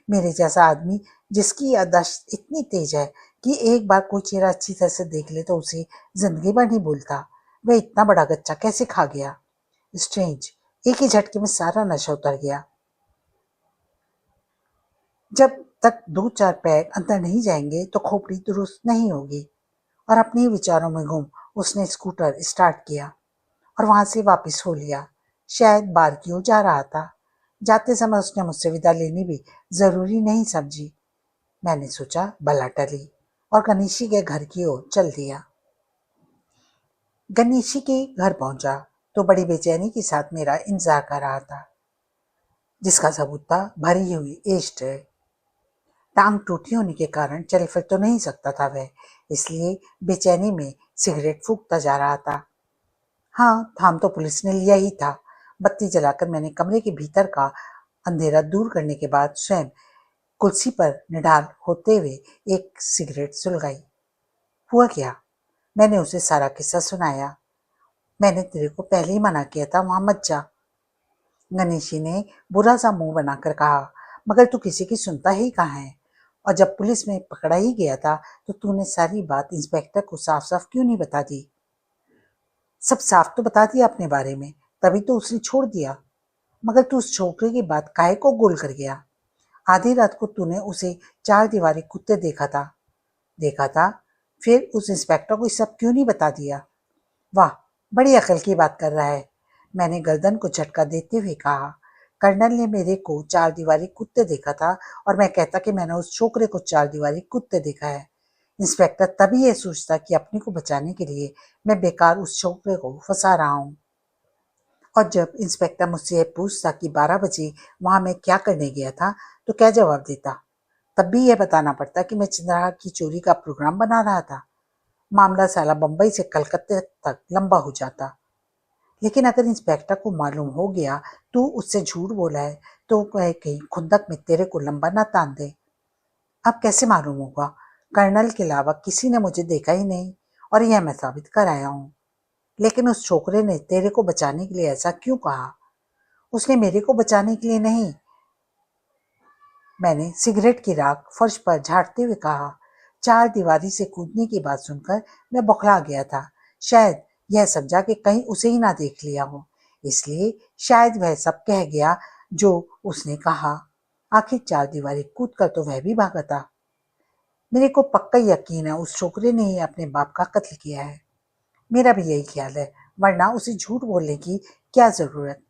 मेरे जैसा आदमी जिसकी याददाश्त इतनी तेज है कि एक बार कोई चेहरा अच्छी तरह से देख ले तो उसे जिंदगी भर नहीं भूलता, वह इतना बड़ा गच्चा कैसे खा गया? स्ट्रेंज, एक ही झटके में सारा नशा उतर गया। जब तक दो चार पैर अंदर नहीं जाएंगे तो खोपड़ी दुरुस्त नहीं होगी। और अपने ही विचारों में गुम उसने स्कूटर स्टार्ट किया और वहां से वापस हो लिया। शायद बार की ओर जा रहा था। जाते समय उसने मुझसे विदा लेनी भी जरूरी नहीं समझी। मैंने सोचा भला टली और गणेशी के घर की ओर चल दिया। गणेशी के घर पहुंचा तो बड़ी बेचैनी के साथ मेरा इंतजार कर रहा था, जिसका सबूत था भरी हुई एश ट्रे। टांग टूटी होने के कारण चल फिर तो नहीं सकता था वह, इसलिए बेचैनी में सिगरेट फूंकता जा रहा था। हाँ, थाम तो पुलिस ने लिया ही था। बत्ती जलाकर मैंने कमरे के भीतर का अंधेरा दूर करने के बाद स्वयं कुर्सी पर निढाल होते हुए एक सिगरेट सुलगाई। हुआ क्या? मैंने उसे सारा किस्सा सुनाया। मैंने तेरे को पहले ही मना किया था वहां मत जा, गणेशी ने बुरा सा मुंह बनाकर कहा। मगर तू किसी की सुनता ही कहाँ है? और जब पुलिस में पकड़ा ही गया था तो तूने सारी बात इंस्पेक्टर को साफ साफ क्यों नहीं बता दी? सब साफ तो बता दिया अपने बारे में, तभी तो उसने छोड़ दिया। मगर तू उस छोकरे की बात काहे को गोल कर गया? आधी रात को तूने उसे चार दीवारी कुत्ते देखा था। फिर उस इंस्पेक्टर को ये सब क्यों नहीं बता दिया? वाह, बड़ी अकल की बात कर रहा है, मैंने गर्दन को झटका देते हुए कहा। कर्नल ने मेरे को चार दीवारी कुत्ते देखा था और मैं कहता कि मैंने उस छोकरे को चार दीवारी कुत्ते देखा है। इंस्पेक्टर तभी यह सोचता कि अपने को बचाने के लिए मैं बेकार उस छोकरे को फंसा रहा हूँ। और जब इंस्पेक्टर मुझसे यह पूछता कि 12 बजे वहां मैं क्या करने गया था तो क्या जवाब देता? तब भी यह बताना पड़ता कि मैं चंद्रहार की चोरी का प्रोग्राम बना रहा था। मामला साला बंबई से कलकत्ते तक लंबा हो जाता। लेकिन अगर इंस्पेक्टर को मालूम हो गया तू उससे झूठ बोला है तो वह कहीं खुंदक में तेरे को लंबा ना तान दे। अब कैसे मालूम होगा? कर्नल के अलावा किसी ने मुझे देखा ही नहीं और यह मैं साबित कर आया हूँ। लेकिन उस छोकरे ने तेरे को बचाने के लिए ऐसा क्यों कहा? उसने मेरे को बचाने के लिए नहीं, मैंने सिगरेट की राख फर्श पर झाड़ते हुए कहा। चार दीवारी से कूदने की बात सुनकर मैं बौखला गया था। शायद यह समझा कि कहीं उसे ही ना देख लिया हो, इसलिए शायद वह सब कह गया जो उसने कहा। आखिर चार दीवारी कूद कर तो वह भी भागा था। मेरे को पक्का यकीन है उस छोकरे ने ही अपने बाप का कत्ल किया है। मेरा भी यही ख्याल है, वरना उसे झूठ बोलने की क्या जरूरत?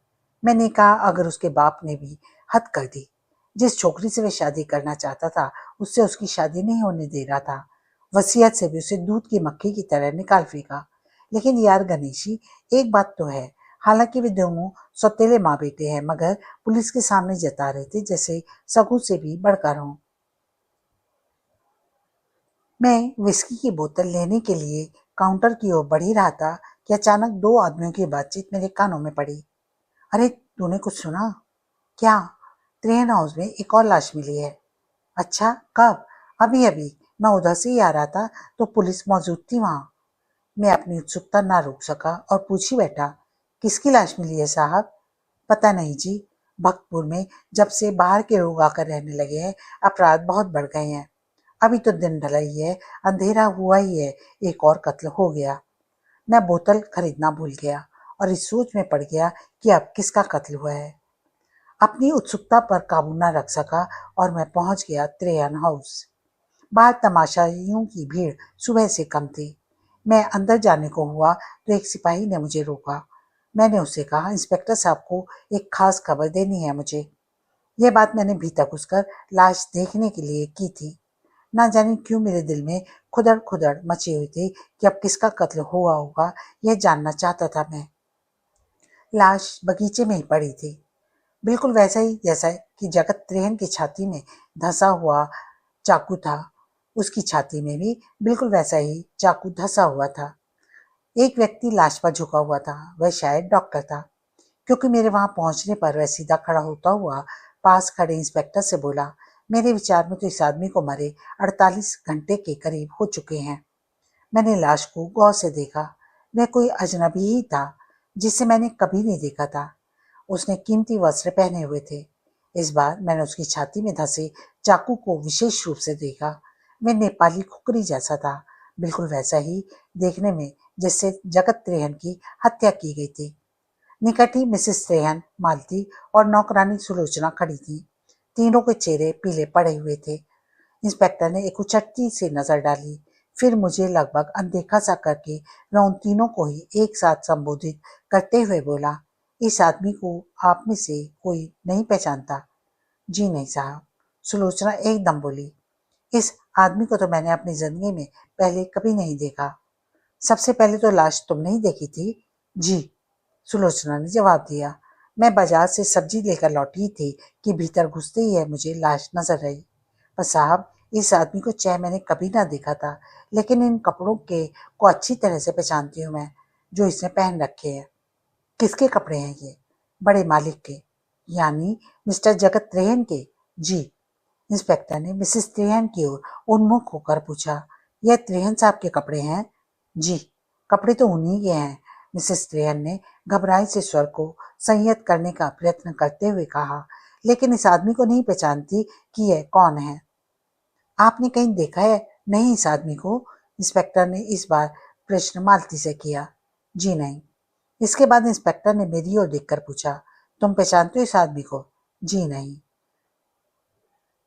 मैंने कहा अगर उसके बाप ने भी हद कर दी। जिस छोकरी से वह शादी करना चाहता था उससे उसकी शादी नहीं होने दे रहा था। वसीयत से भी उसे दूध की मक्खी की तरह निकाल फेंका। लेकिन यार गणेशी, एक बात तो है, हालांकि वे दोनों सौतेले माँ बेटे हैं, मगर पुलिस के सामने जता रहे थे जैसे सगू से भी बढ़कर हों। मैं विस्की की बोतल लेने के लिए काउंटर की ओर बढ़ ही रहा था कि अचानक दो आदमियों की बातचीत मेरे कानों में पड़ी। अरे, तूने कुछ सुना? क्या? ट्रेन हाउस में एक और लाश मिली है। अच्छा, कब? अभी अभी मैं उधर से ही आ रहा था तो पुलिस मौजूद थी वहां। मैं अपनी उत्सुकता ना रोक सका और पूछ ही बैठा, किसकी लाश मिली है साहब? पता नहीं जी। भक्तपुर में जब से बाहर के लोग आकर रहने लगे हैं, अपराध बहुत बढ़ गए हैं। अभी तो दिन ढला ही है, अंधेरा हुआ ही है, एक और कत्ल हो गया। मैं बोतल खरीदना भूल गया और इस सोच में पड़ गया कि अब किसका कत्ल हुआ है। अपनी उत्सुकता पर काबू न रख सका और मैं पहुंच गया त्रेयन हाउस। बाहर तमाशाइयों की भीड़ सुबह से कम थी। मैं अंदर जाने को हुआ तो एक सिपाही ने मुझे रोका। मैंने उससे कहा, इंस्पेक्टर साहब को एक खास खबर देनी है मुझे। यह बात मैंने भीतर घुसकर लाश देखने के लिए की थी। ना जाने क्यों मेरे दिल में खुदड़ खुदड़ मची हुई थी कि अब किसका कत्ल हुआ होगा, यह जानना चाहता था मैं। लाश बगीचे में ही पड़ी थी, बिल्कुल वैसा ही जैसा कि जगत त्रेहन की छाती में धंसा हुआ चाकू था। उसकी छाती में भी बिल्कुल वैसा ही चाकू धंसा हुआ था। एक व्यक्ति लाश पर झुका हुआ था, वह शायद डॉक्टर था, क्योंकि मेरे वहां पहुंचने पर वह सीधा खड़ा होता हुआ पास खड़े इंस्पेक्टर से बोला, मेरे विचार में तो इस आदमी को मरे 48 घंटे के करीब हो चुके हैं। मैंने लाश को गौर से देखा। वह कोई अजनबी ही था, जिसे मैंने कभी नहीं देखा था। उसने कीमती वस्त्र पहने हुए थे। इस बार मैंने उसकी छाती में धंसे चाकू को विशेष रूप से देखा। वह नेपाली खुकरी जैसा था, बिल्कुल वैसा ही देखने में जिससे जगत त्रेहन की हत्या की गई थी। निकट ही मिसेस त्रेहन, मालती और नौकरानी सुलोचना खड़ी थी। तीनों के चेहरे पीले पड़े हुए थे। इंस्पेक्टर ने एक उचटती सी नजर डाली, फिर मुझे लगभग अनदेखा सा करके वह उन तीनों को ही एक साथ संबोधित करते हुए बोला, इस आदमी को आप में से कोई नहीं पहचानता? जी नहीं साहब, सुलोचना एकदम बोली। इस आदमी को तो मैंने अपनी जिंदगी में पहले कभी नहीं देखा। सबसे पहले तो लाश तुमने ही देखी थी? जी, सुलोचना ने जवाब दिया। मैं बाजार से सब्जी लेकर लौटी थी कि भीतर घुसते ही है मुझे लाश नजर आई। पर साहब, इस आदमी को चाहे मैंने कभी ना देखा था, लेकिन इन कपड़ों के को अच्छी तरह से पहचानती हूँ मैं, जो इसने पहन रखे हैं। किसके कपड़े हैं ये? बड़े मालिक के, यानी मिस्टर जगत त्रेहन के। जी। इंस्पेक्टर ने मिसेस त्रेहन की ओर उन्मुख होकर पूछा, यह त्रेहन साहब के कपड़े हैं? जी, कपड़े तो उन्हीं के हैं। मिसेस त्रेहन ने घबराई से स्वर को संयत करने का प्रयत्न करते हुए कहा, लेकिन इस आदमी को नहीं पहचानती कि यह कौन है। आपने कहीं देखा है नहीं इस आदमी को? इंस्पेक्टर ने इस बार प्रश्न मालती से किया। जी नहीं। इसके बाद इंस्पेक्टर ने मेरी ओर देखकर पूछा, तुम पहचानते हो इस आदमी को? जी नहीं।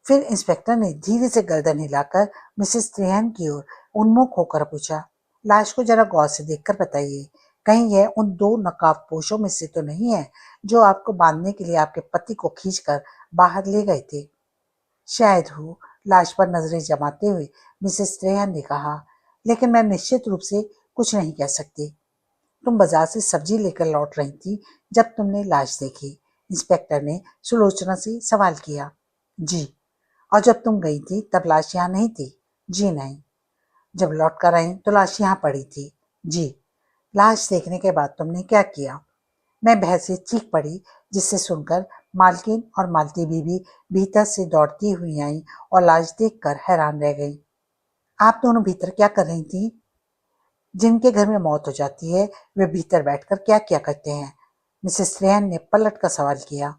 फिर इंस्पेक्टर ने धीरे से गर्दन हिलाकर मिसेस त्रेहन की ओर उन्मुख होकर पूछा, लाश को जरा गौर से देखकर बताइए, कहीं यह उन दो नकाबपोशों में से तो नहीं है जो आपको बांधने के लिए आपके पति को खींचकर बाहर ले गए थे? शायद हो, लाश पर नजरें जमाते हुए मिसेस त्रेहन ने कहा, लेकिन मैं निश्चित रूप से कुछ नहीं कह सकती। तुम बाजार से सब्जी लेकर लौट रही थी जब तुमने लाश देखी? इंस्पेक्टर ने सुलोचना से सवाल किया। जी। और जब तुम गई थी तब लाश यहाँ नहीं थी? जी नहीं। जब लौट कर आई तो लाश यहाँ पड़ी थी? जी। लाश देखने के बाद तुमने क्या किया? मैं भय से चीख पड़ी, जिससे सुनकर मालकिन और मालती बीबी भीतर से दौड़ती हुई आई और लाश देखकर हैरान रह गई। आप दोनों भीतर क्या कर रही थी? जिनके घर में मौत हो जाती है वे भीतर बैठकर क्या क्या करते हैं? मिसेस रेहन ने पलट कर सवाल किया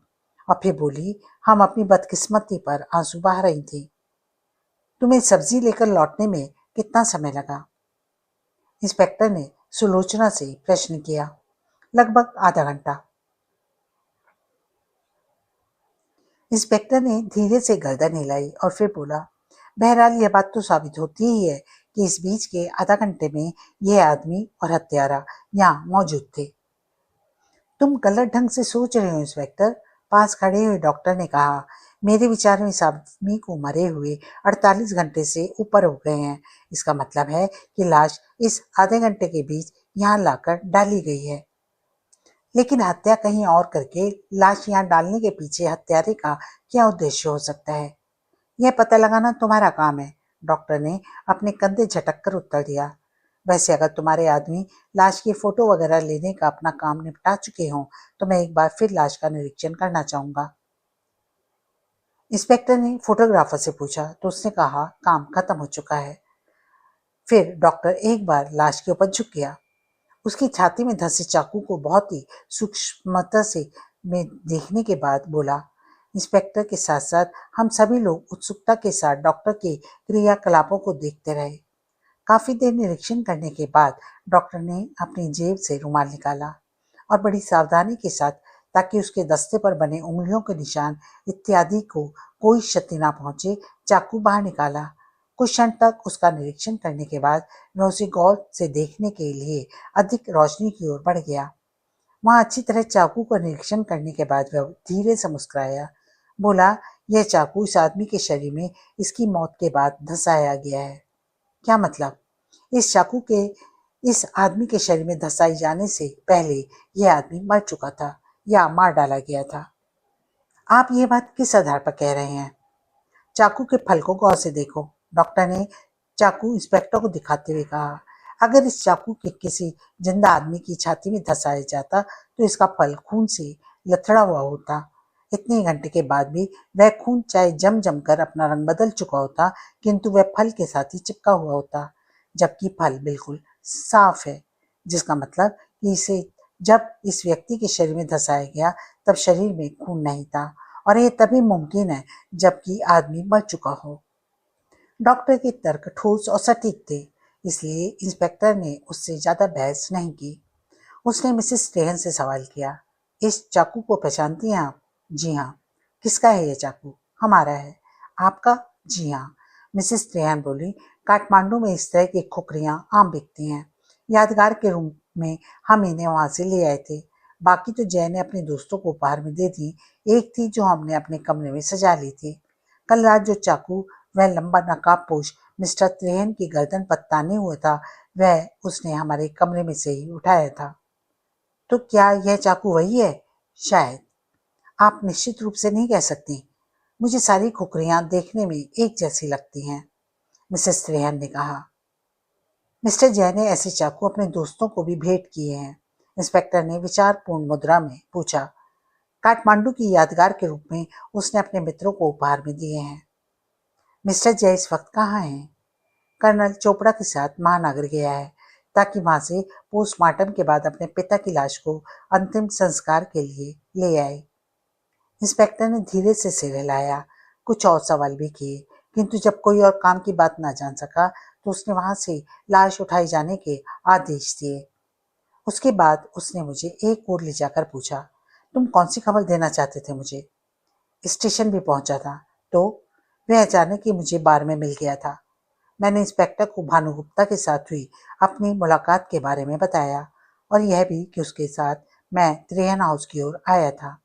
और फिर बोली, हम अपनी बदकिस्मती पर आंसू बहा रही थी। तुम्हें सब्जी लेकर लौटने में कितना समय लगा? इंस्पेक्टर ने सुलोचना से प्रश्न किया। लगभग आधा घंटा। इंस्पेक्टर ने धीरे से गर्दन हिलाई और फिर बोला, बहरहाल यह बात तो साबित होती ही है कि इस बीच के आधा घंटे में यह आदमी और हत्यारा यहाँ मौजूद थे। तुम गलत ढंग से सोच रहे हो इंस्पेक्टर, पास खड़े हुए डॉक्टर ने कहा। मेरे विचार में इस आदमी को मरे हुए 48 घंटे से ऊपर हो गए हैं। इसका मतलब है कि लाश इस आधे घंटे के बीच यहाँ लाकर डाली गई है। लेकिन हत्या कहीं और करके लाश यहाँ डालने के पीछे हत्यारे का क्या उद्देश्य हो सकता है, यह पता लगाना तुम्हारा काम है, डॉक्टर ने अपने कंधे झटक कर उत्तर दिया। वैसे अगर तुम्हारे आदमी लाश की फोटो वगैरह लेने का अपना काम निपटा चुके हों तो मैं एक बार फिर लाश का निरीक्षण करना चाहूंगा। इंस्पेक्टर ने फोटोग्राफर से पूछा तो उसने कहा, काम खत्म हो चुका है। फिर डॉक्टर एक बार लाश के ऊपर झुक गया। उसकी छाती में धंसे चाकू को बहुत ही सूक्ष्मता से में देखने के बाद बोला। इंस्पेक्टर के साथ साथ हम सभी लोग उत्सुकता के साथ डॉक्टर के क्रियाकलापों को देखते रहे। काफी देर निरीक्षण करने के बाद डॉक्टर ने अपनी जेब से रुमाल निकाला और बड़ी सावधानी के साथ, ताकि उसके दस्ते पर बने उंगलियों के निशान इत्यादि को कोई क्षति न पहुंचे, चाकू बाहर निकाला। कुछ क्षण तक उसका निरीक्षण करने के बाद वह उसे गौर से देखने के लिए अधिक रोशनी की ओर बढ़ गया। वहां अच्छी तरह चाकू का निरीक्षण करने के बाद वह धीरे से मुस्कुराया। बोला, यह चाकू इस आदमी के शरीर में इसकी मौत के बाद धंसाया गया है। क्या मतलब? इस चाकू के इस आदमी के शरीर में धंसाई जाने से पहले यह आदमी मर चुका था या मार डाला गया था। आप ये बात किस आधार पर कह रहे हैं? चाकू के फल को गौर से देखो, डॉक्टर ने चाकू इंस्पेक्टर को दिखाते हुए कहा। अगर इस चाकू के किसी जिंदा आदमी की छाती में धंसाया जाता तो इसका फल खून से लथड़ा हुआ होता। इतने घंटे के बाद भी वह खून चाहे जम जम कर अपना रंग बदल चुका होता, किंतु वह फल के साथ ही चिपका हुआ होता, जबकि फल बिल्कुल साफ है, जिसका मतलब कि इसे जब इस व्यक्ति के शरीर में धंसाया गया तब शरीर में खून नहीं था, और यह तभी मुमकिन है जबकि आदमी मर चुका हो। डॉक्टर के तर्क ठोस और सटीक थे, इसलिए इंस्पेक्टर ने उससे ज्यादा बहस नहीं की। उसने मिसेस स्टेहन से सवाल किया, इस चाकू को पहचानती हैं आप? जी हाँ। किसका है यह चाकू? हमारा है। आपका? जी हाँ। मिसेस स्टेहन बोली, काठमांडू में इस तरह की खुखरियां आम बिकती हैं। यादगार के रूप में हम इन्हें वहां से ले आए थे। बाकी तो जय ने अपने दोस्तों को उपहार में दे दी। एक थी जो हमने अपने कमरे में सजा ली थी। कल रात जो चाकू वह लंबा नकाबपोश मिस्टर त्रेहन की गर्दन पर ताने हुआ था, वह उसने हमारे कमरे में से ही उठाया था। तो क्या यह चाकू वही है? शायद। आप निश्चित रूप से नहीं कह सकती। मुझे सारी खुखरियां देखने में एक जैसी लगती हैं, मिसेस त्रेहन ने कहा। मिस्टर जय ने ऐसे चाकू अपने दोस्तों को भी भेंट किए हैं, इंस्पेक्टर ने विचारपूर्ण मुद्रा में पूछा। काठमांडू की यादगार के रूप में उसने अपने मित्रों को उपहार में दिए हैं। मिस्टर जय इस वक्त कहाँ हैं? कर्नल चोपड़ा के साथ महानगर गया है, ताकि वहां से पोस्टमार्टम के बाद अपने पिता की लाश को अंतिम संस्कार के लिए ले आए। इंस्पेक्टर ने धीरे से सिर हिलाया। कुछ और सवाल भी किए, किंतु जब कोई और काम की बात ना जान सका तो उसने वहां से लाश उठाई जाने के आदेश दिए। उसके बाद उसने मुझे एक ओर ले जाकर पूछा, तुम कौन सी खबर देना चाहते थे मुझे? स्टेशन भी पहुंचा था तो वह अचानक ही मुझे बार में मिल गया था। मैंने इंस्पेक्टर को भानुगुप्ता के साथ हुई अपनी मुलाकात के बारे में बताया, और यह भी कि उसके साथ मैं त्रेहन हाउस की ओर आया था।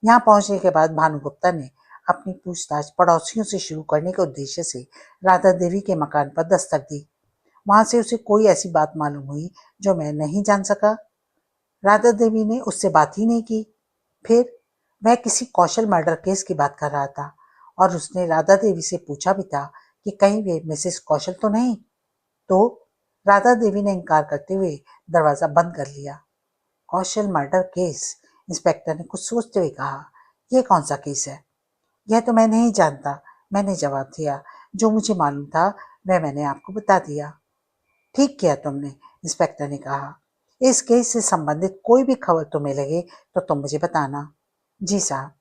यहाँ पहुंचने के बाद भानुगुप्ता ने अपनी पूछताछ पड़ोसियों से शुरू करने के उद्देश्य से राधा देवी के मकान पर दस्तक दी। वहां से उसे कोई ऐसी बात मालूम हुई जो मैं नहीं जान सका। राधा देवी ने उससे बात ही नहीं की। फिर वह किसी कौशल मर्डर केस की बात कर रहा था, और उसने राधा देवी से पूछा भी था कि कहीं वे मिसेस कौशल तो नहीं। तो राधा देवी ने इनकार करते हुए दरवाजा बंद कर लिया। कौशल मर्डर केस? इंस्पेक्टर ने कुछ सोचते हुए कहा। यह कौन सा केस है? यह तो मैं नहीं जानता, मैंने जवाब दिया। जो मुझे मालूम था वह मैंने आपको बता दिया। ठीक किया तुमने, इंस्पेक्टर ने कहा। इस केस से संबंधित कोई भी खबर तुम्हें लगे तो तुम मुझे बताना। जी साहब।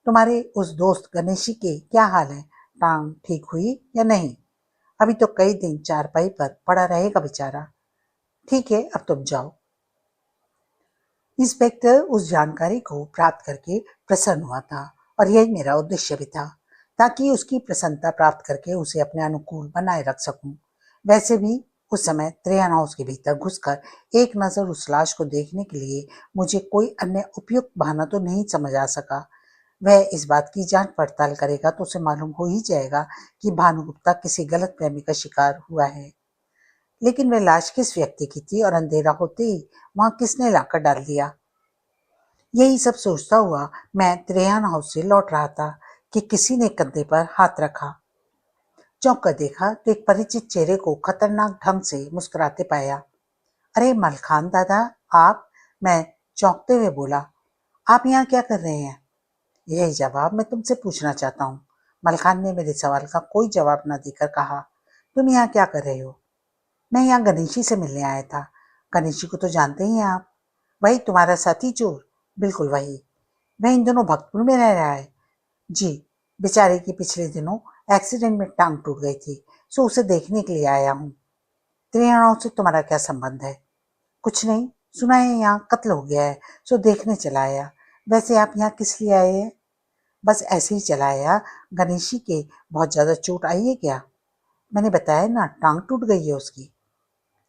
तुम्हारे उस दोस्त गणेशी के क्या हाल है? टांग ठीक हुई या नहीं? अभी तो कई दिन चारपाई पर पड़ा रहेगा बेचारा। ठीक है, अब तुम जाओ। इंस्पेक्टर उस जानकारी को प्राप्त करके प्रसन्न हुआ था, और यही मेरा उद्देश्य भी था, ताकि उसकी प्रसन्नता प्राप्त करके उसे अपने अनुकूल बनाए रख सकूं। वैसे भी उस समय त्रेहन हाउस के भीतर घुसकर एक नजर उस लाश को देखने के लिए मुझे कोई अन्य उपयुक्त बहाना तो नहीं समझ आ सका। वह इस बात की जांच पड़ताल करेगा तो उसे मालूम हो ही जाएगा कि भानुगुप्ता किसी गलतफहमी का शिकार हुआ है। लेकिन वह लाश किस व्यक्ति की थी, और अंधेरा होते ही वहां किसने लाकर डाल दिया? यही सब सोचता हुआ मैं त्रेहन हाउस से लौट रहा था कि किसी ने कंधे पर हाथ रखा। चौंक कर देखा तो एक परिचित चेहरे को खतरनाक ढंग से मुस्कुराते पाया। अरे मलखान दादा, आप? मैं चौंकते हुए बोला। आप यहाँ क्या कर रहे हैं? यही जवाब मैं तुमसे पूछना चाहता हूँ। मलखान ने मेरे सवाल का कोई जवाब न देकर कहा। तुम यहाँ क्या कर रहे हो? मैं यहाँ गणेशी से मिलने आया था। गणेशी को तो जानते ही हैं आप, वही तुम्हारा साथी चोर। बिल्कुल वही। वह इन दिनों भक्तपुर में रह रहा है। जी, बेचारे की पिछले दिनों एक्सीडेंट में टांग टूट गई थी, सो उसे देखने के लिए आया हूँ। त्रियाणाओं से तुम्हारा क्या संबंध है? कुछ नहीं, सुना है यहाँ कत्ल हो गया है, सो देखने चला आया। वैसे आप यहाँ किस लिए आए हैं? बस ऐसे ही चला आया। गणेशी के बहुत ज्यादा चोट आई है क्या? मैंने बताया ना, टांग टूट गई है उसकी।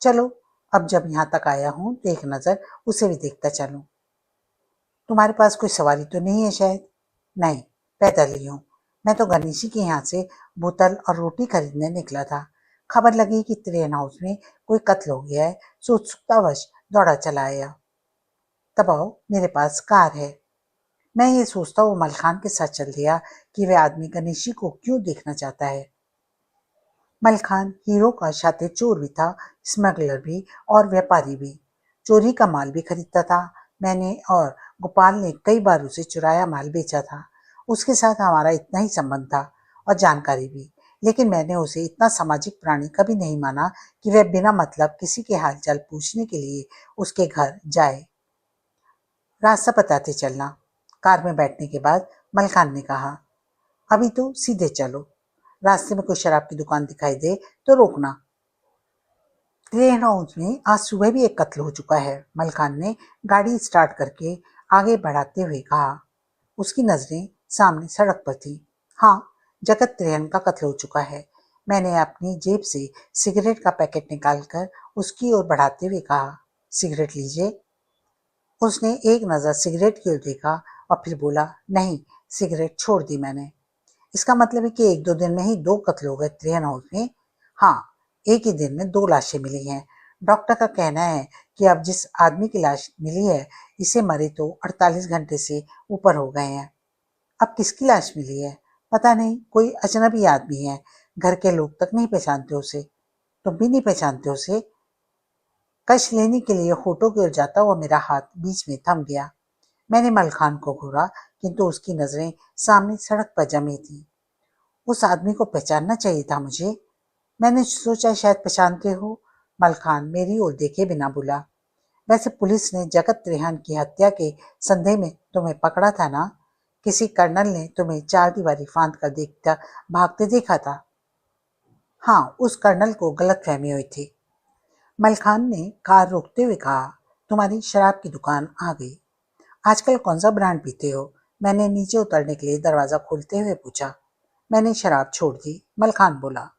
चलो, अब जब यहाँ तक आया हूँ तो एक नजर उसे भी देखता चलूं। तुम्हारे पास कोई सवारी तो नहीं है शायद? नहीं, पैदल ही हूँ। मैं तो गणेशी के यहाँ से बोतल और रोटी खरीदने निकला था। खबर लगी कि ट्रेन हाउस में कोई कत्ल हो गया है, सो उत्सुकतावश दौड़ा चला आया। तब आओ, मेरे पास कार है। मैं ये सोचता हूँ मलखान के साथ चल दिया कि वह आदमी गणेशी को क्यों देखना चाहता है। मलखान हीरो का शातिर चोर भी था, स्मगलर भी और व्यापारी भी। चोरी का माल भी खरीदता था। मैंने और गोपाल ने कई बार उसे चुराया माल बेचा था। उसके साथ हमारा इतना ही संबंध था और जानकारी भी। लेकिन मैंने उसे इतना सामाजिक प्राणी कभी नहीं माना कि वह बिना मतलब किसी के हालचाल पूछने के लिए उसके घर जाए। रास्ता बताते चलना। कार में बैठने के बाद मलखान ने कहा, अभी तो सीधे चलो। रास्ते में कोई शराब की दुकान दिखाई दे तो रोकना। ट्रेन हाउस में आज सुबह भी एक कत्ल हो चुका है, मलखान ने गाड़ी स्टार्ट करके आगे बढ़ाते हुए कहा। उसकी नजरें सामने सड़क पर थी। हाँ, जगत त्रेहन का कत्ल हो चुका है। मैंने अपनी जेब से सिगरेट का पैकेट निकालकर उसकी ओर बढ़ाते हुए कहा, सिगरेट लीजिए। उसने एक नजर सिगरेट की ओर देखा और फिर बोला, नहीं, सिगरेट छोड़ दी मैंने। इसका मतलब है कि एक दो दिन में ही दो कत्ल हो गए त्रेहन हाउस में? हाँ, एक ही दिन में दो लाशें मिली हैं। डॉक्टर का कहना है कि अब जिस आदमी की लाश मिली है, इसे मरे तो 48 घंटे से ऊपर हो गए हैं। अब किसकी लाश मिली है? पता नहीं, कोई अजनबी आदमी है। घर के लोग तक नहीं पहचानते उसे। तुम भी नहीं पहचानते उसे? कश लेने के लिए होठों की ओर जाता हुआ मेरा हाथ बीच में थम गया। मैंने मलखान को घूरा, किंतु उसकी नजरें सामने सड़क पर जमी थी। उस आदमी को पहचानना चाहिए था मुझे। मैंने सोचा शायद पहचानते हो। मलखान मेरी ओर देखे बिना बोला, वैसे पुलिस ने जगत त्रेहन की हत्या के संदेह में तुम्हें पकड़ा था ना? किसी कर्नल ने तुम्हें चार दीवारी फांद कर देखता भागते देखा था। हाँ, उस कर्नल को गलतफहमी हुई थी। मलखान ने कार रोकते हुए कहा, तुम्हारी शराब की दुकान आ गई। आजकल कौन सा ब्रांड पीते हो? मैंने नीचे उतरने के लिए दरवाजा खोलते हुए पूछा। मैंने शराब छोड़ दी, मलखान बोला।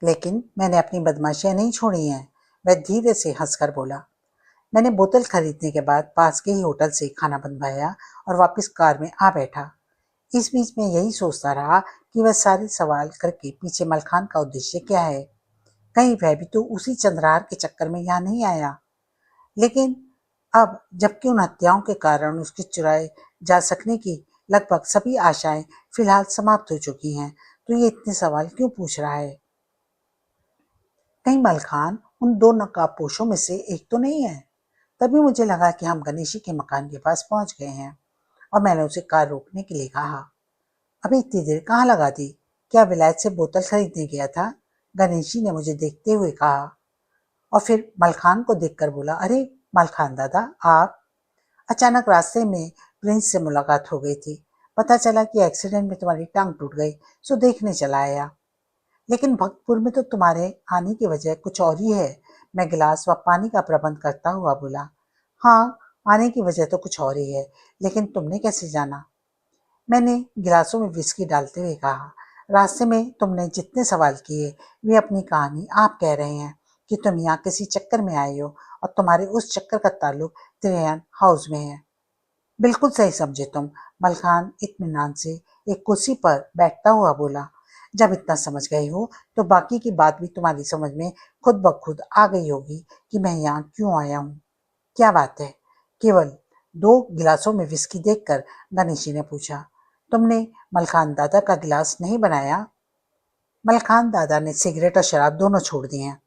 लेकिन मैंने अपनी बदमाशियां नहीं छोड़ी हैं, वह धीरे से हंसकर बोला। मैंने बोतल खरीदने के बाद पास के ही होटल से खाना बनवाया और वापस कार में आ बैठा। इस बीच में यही सोचता रहा कि वह सारे सवाल करके पीछे मलखान का उद्देश्य क्या है। कहीं वह भी तो उसी चंद्रहार के चक्कर में यहाँ नहीं आया। लेकिन अब जबकि उन हत्याओं के कारण उसके चुराए जा सकने की लगभग सभी आशाएं फिलहाल समाप्त हो चुकी हैं, तो ये इतने सवाल क्यों पूछ रहा है? कहीं मलखान उन दो नकाबपोशों में से एक तो नहीं है? तभी मुझे लगा कि हम गणेशी के मकान के पास पहुंच गए हैं और मैंने उसे कार रोकने के लिए कहा। अभी इतनी देर कहाँ लगा दी? क्या विलायत से बोतल खरीदने गया था? गणेशी ने मुझे देखते हुए कहा और फिर मलखान को देखकर बोला, अरे मलखान दादा, आप? अचानक रास्ते में प्रिंस से मुलाकात हो गई थी। पता चला कि एक्सीडेंट में तुम्हारी टांग टूट गई, सो देखने चला आया। लेकिन भक्तपुर में तो तुम्हारे आने की वजह कुछ और ही है। मैं गिलास व पानी का प्रबंध करता हुआ बोला। हाँ, आने की वजह तो कुछ और ही है, लेकिन तुमने कैसे जाना? मैंने गिलासों में विस्की डालते हुए कहा, रास्ते में तुमने जितने सवाल किए वे अपनी कहानी आप कह रहे हैं कि तुम यहाँ किसी चक्कर में आए हो और तुम्हारे उस चक्कर का ताल्लुक त्रेयन हाउस में है। बिल्कुल सही समझे तुम, मलखान इत्मीनान से एक कुर्सी पर बैठता हुआ बोला। जब इतना समझ गए हो तो बाकी की बात भी तुम्हारी समझ में खुद ब खुद आ गई होगी कि मैं यहाँ क्यों आया हूँ। क्या बात है? केवल दो गिलासों में विस्की देखकर गणेशी ने पूछा। तुमने मलखान दादा का गिलास नहीं बनाया? मलखान दादा ने सिगरेट और शराब दोनों छोड़ दिए हैं।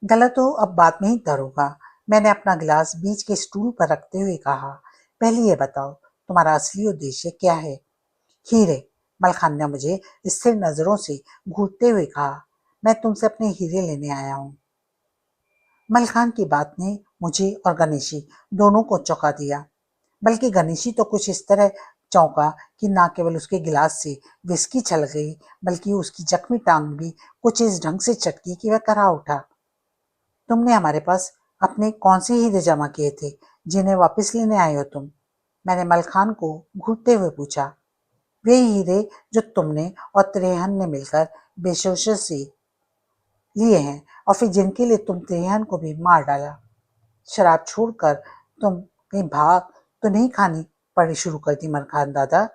गलत हो, अब बात में ही डर होगा। मैंने अपना गिलास बीच के स्टूल पर रखते हुए कहा, पहले ये बताओ तुम्हारा असली उद्देश्य क्या है? हीरे, मलखान ने मुझे स्थिर नजरों से घूरते हुए कहा। मैं तुमसे अपने हीरे लेने आया हूँ। मलखान की बात ने मुझे और गणेशी दोनों को चौंका दिया, बल्कि गणेशी तो कुछ इस तरह चौंका कि न केवल उसके गिलास से विस्की छलक गई, बल्कि उसकी जख्मी टांग भी कुछ इस ढंग से चटकी कि वह कराह उठा। तुमने हमारे पास अपने कौन से हीरे जमा किए थे जिन्हें वापस लेने आए हो तुम? मैंने मलखान को घूरते हुए पूछा। वे हीरे जो तुमने और त्रेहन ने मिलकर बेशोशर से लिए हैं और फिर जिनके लिए तुम त्रेहन को भी मार डाला। शराब छोड़कर तुम कहीं भाग तो नहीं खानी पड़ी शुरू कर दी मलखान दादा?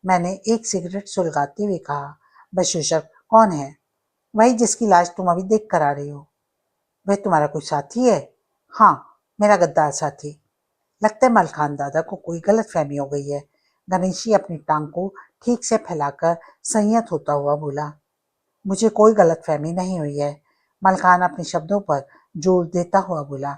मैंने एक सिगरेट सुलगाते हुए कहा। बेशोशर कौन है? वही जिसकी लाश तुम अभी देख कर आ रही हो। वह तुम्हारा कोई साथी है? हाँ, मेरा गद्दार साथी। लगता है मलखान दादा को कोई गलत फहमी हो गई है। गणेशी अपनी टांग को ठीक से फैलाकर संयत होता हुआ बोला। मुझे कोई गलत फहमी नहीं हुई है। मलखान अपने शब्दों पर जोर देता हुआ बोला।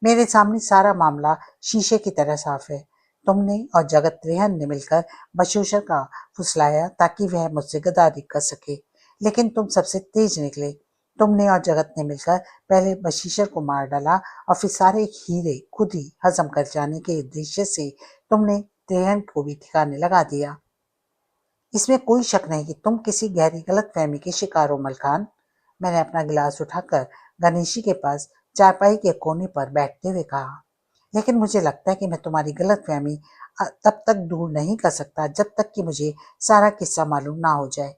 मेरे सामने सारा मामला शीशे की तरह साफ है। तुमने और जगत त्रेहन ने मिलकर बशोशर का फुसलाया ताकि वह मुझसे गद्दारी कर सके, लेकिन तुम सबसे तेज निकले। तुमने और जगत ने मिलकर पहले बशीशर को मार डाला और फिर सारे हीरे खुद ही हजम कर जाने के उद्देश्य से तुमने त्रेहन को भी ठिकाने लगा दिया। इसमें कोई शक नहीं कि तुम किसी गहरी गलतफहमी के शिकार हो मलखान। मैंने अपना गिलास उठाकर गणेशी के पास चारपाई के कोने पर बैठते हुए कहा। लेकिन मुझे लगता है कि मैं तुम्हारी गलतफहमी तब तक दूर नहीं कर सकता जब तक कि मुझे सारा किस्सा मालूम ना हो जाए।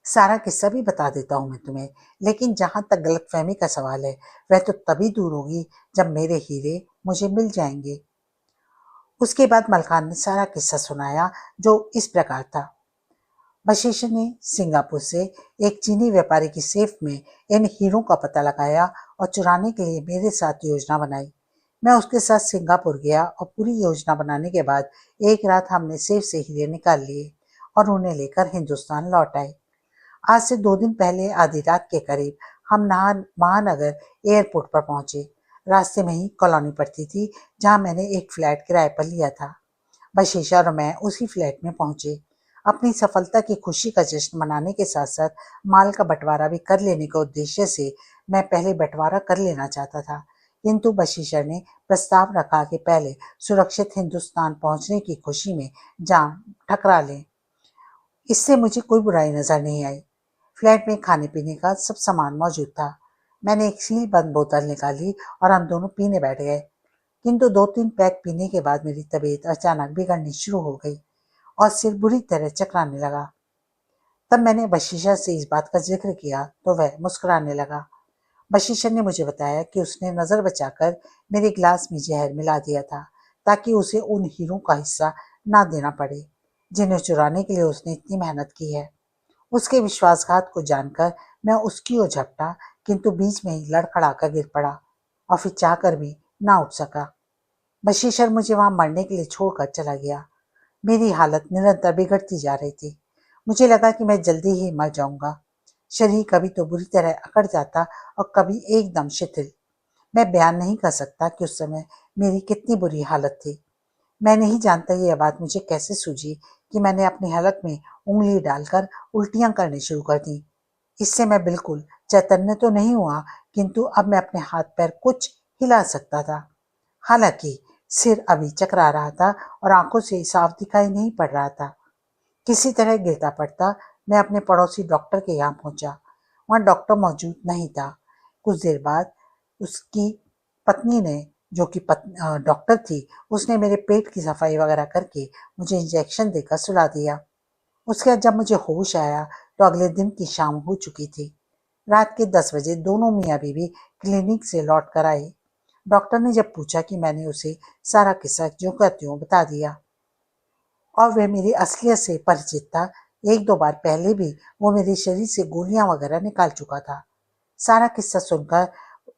सारा किस्सा भी बता देता हूँ मैं तुम्हें, लेकिन जहां तक गलतफहमी का सवाल है वह तो तभी दूर होगी जब मेरे हीरे मुझे मिल जाएंगे। उसके बाद मलखान ने सारा किस्सा सुनाया, जो इस प्रकार था। बशीर ने सिंगापुर से एक चीनी व्यापारी की सेफ में इन हीरों का पता लगाया और चुराने के लिए मेरे साथ योजना बनाई। मैं उसके साथ सिंगापुर गया और पूरी योजना बनाने के बाद एक रात हमने सेफ से हीरे निकाल लिए और उन्हें लेकर हिंदुस्तान लौट आए। आज से 2 दिन पहले आधी रात के करीब हम महानगर एयरपोर्ट पर पहुंचे। रास्ते में ही कॉलोनी पड़ती थी जहां मैंने एक फ्लैट किराए पर लिया था। बशीशा और मैं उसी फ्लैट में पहुंचे। अपनी सफलता की खुशी का जश्न मनाने के साथ साथ माल का बंटवारा भी कर लेने के उद्देश्य से मैं पहले बंटवारा कर लेना चाहता था, किंतु बशीशर ने प्रस्ताव रखा कि पहले सुरक्षित हिंदुस्तान पहुंचने की खुशी में जान ठकरा लें। इससे मुझे कोई बुराई नजर नहीं आई। फ्लैट में खाने पीने का सब सामान मौजूद था। मैंने एक सील बंद बोतल निकाली और हम दोनों पीने बैठ गए, किंतु 2-3 पैक पीने के बाद मेरी तबीयत अचानक बिगड़नी शुरू हो गई और सिर बुरी तरह चकराने लगा। तब मैंने बशीशा से इस बात का जिक्र किया तो वह मुस्कुराने लगा। बशीशा ने मुझे बताया कि उसने नजर बचाकर मेरे गिलास में जहर मिला दिया था ताकि उसे उन हीरों का हिस्सा ना देना पड़े जिन्हें चुराने के लिए उसने इतनी मेहनत की है। उसके विश्वासघात को जानकर मैं उसकी ओर झपटा, किंतु बीच में ही लड़खड़ाकर गिर पड़ा और फिर चाहकर भी ना उठ सका। बशीशर मुझे वहां मरने के लिए छोड़कर चला गया। मेरी हालत निरंतर बिगड़ती जा रही थी। मुझे लगा कि मैं जल्दी ही मर जाऊंगा। शरीर कभी तो बुरी तरह अकड़ जाता और कभी एकदम शिथिल। मैं बयान नहीं कर सकता कि उस समय मेरी कितनी बुरी हालत थी। मैं नहीं जानता यह बात मुझे कैसे सूझी कि मैंने अपनी हलक में उंगली डालकर उल्टियां करनी शुरू कर दी। इससे मैं बिल्कुल चैतन्य तो नहीं हुआ, किंतु अब मैं अपने हाथ पैर कुछ हिला सकता था। हालांकि सिर अभी चकरा रहा था और आंखों से साफ दिखाई नहीं पड़ रहा था। किसी तरह गिरता पड़ता मैं अपने पड़ोसी डॉक्टर के यहाँ पहुंचा। वहां डॉक्टर मौजूद नहीं था। कुछ देर बाद उसकी पत्नी ने, जो कि डॉक्टर थी, उसने मेरे पेट की सफाई वगैरह करके मुझे इंजेक्शन देकर सुला दिया। उसके बाद जब मुझे होश आया तो अगले दिन की शाम हो चुकी थी। रात के 10 बजे दोनों मियाँ बीवी क्लिनिक से लौट कर आए। डॉक्टर ने जब पूछा कि मैंने उसे सारा किस्सा ज्यों का त्यों बता दिया और वह मेरी असलियत से परिचित था। 1-2 बार पहले भी वो मेरे शरीर से गोलियां वगैरह निकाल चुका था। सारा किस्सा सुनकर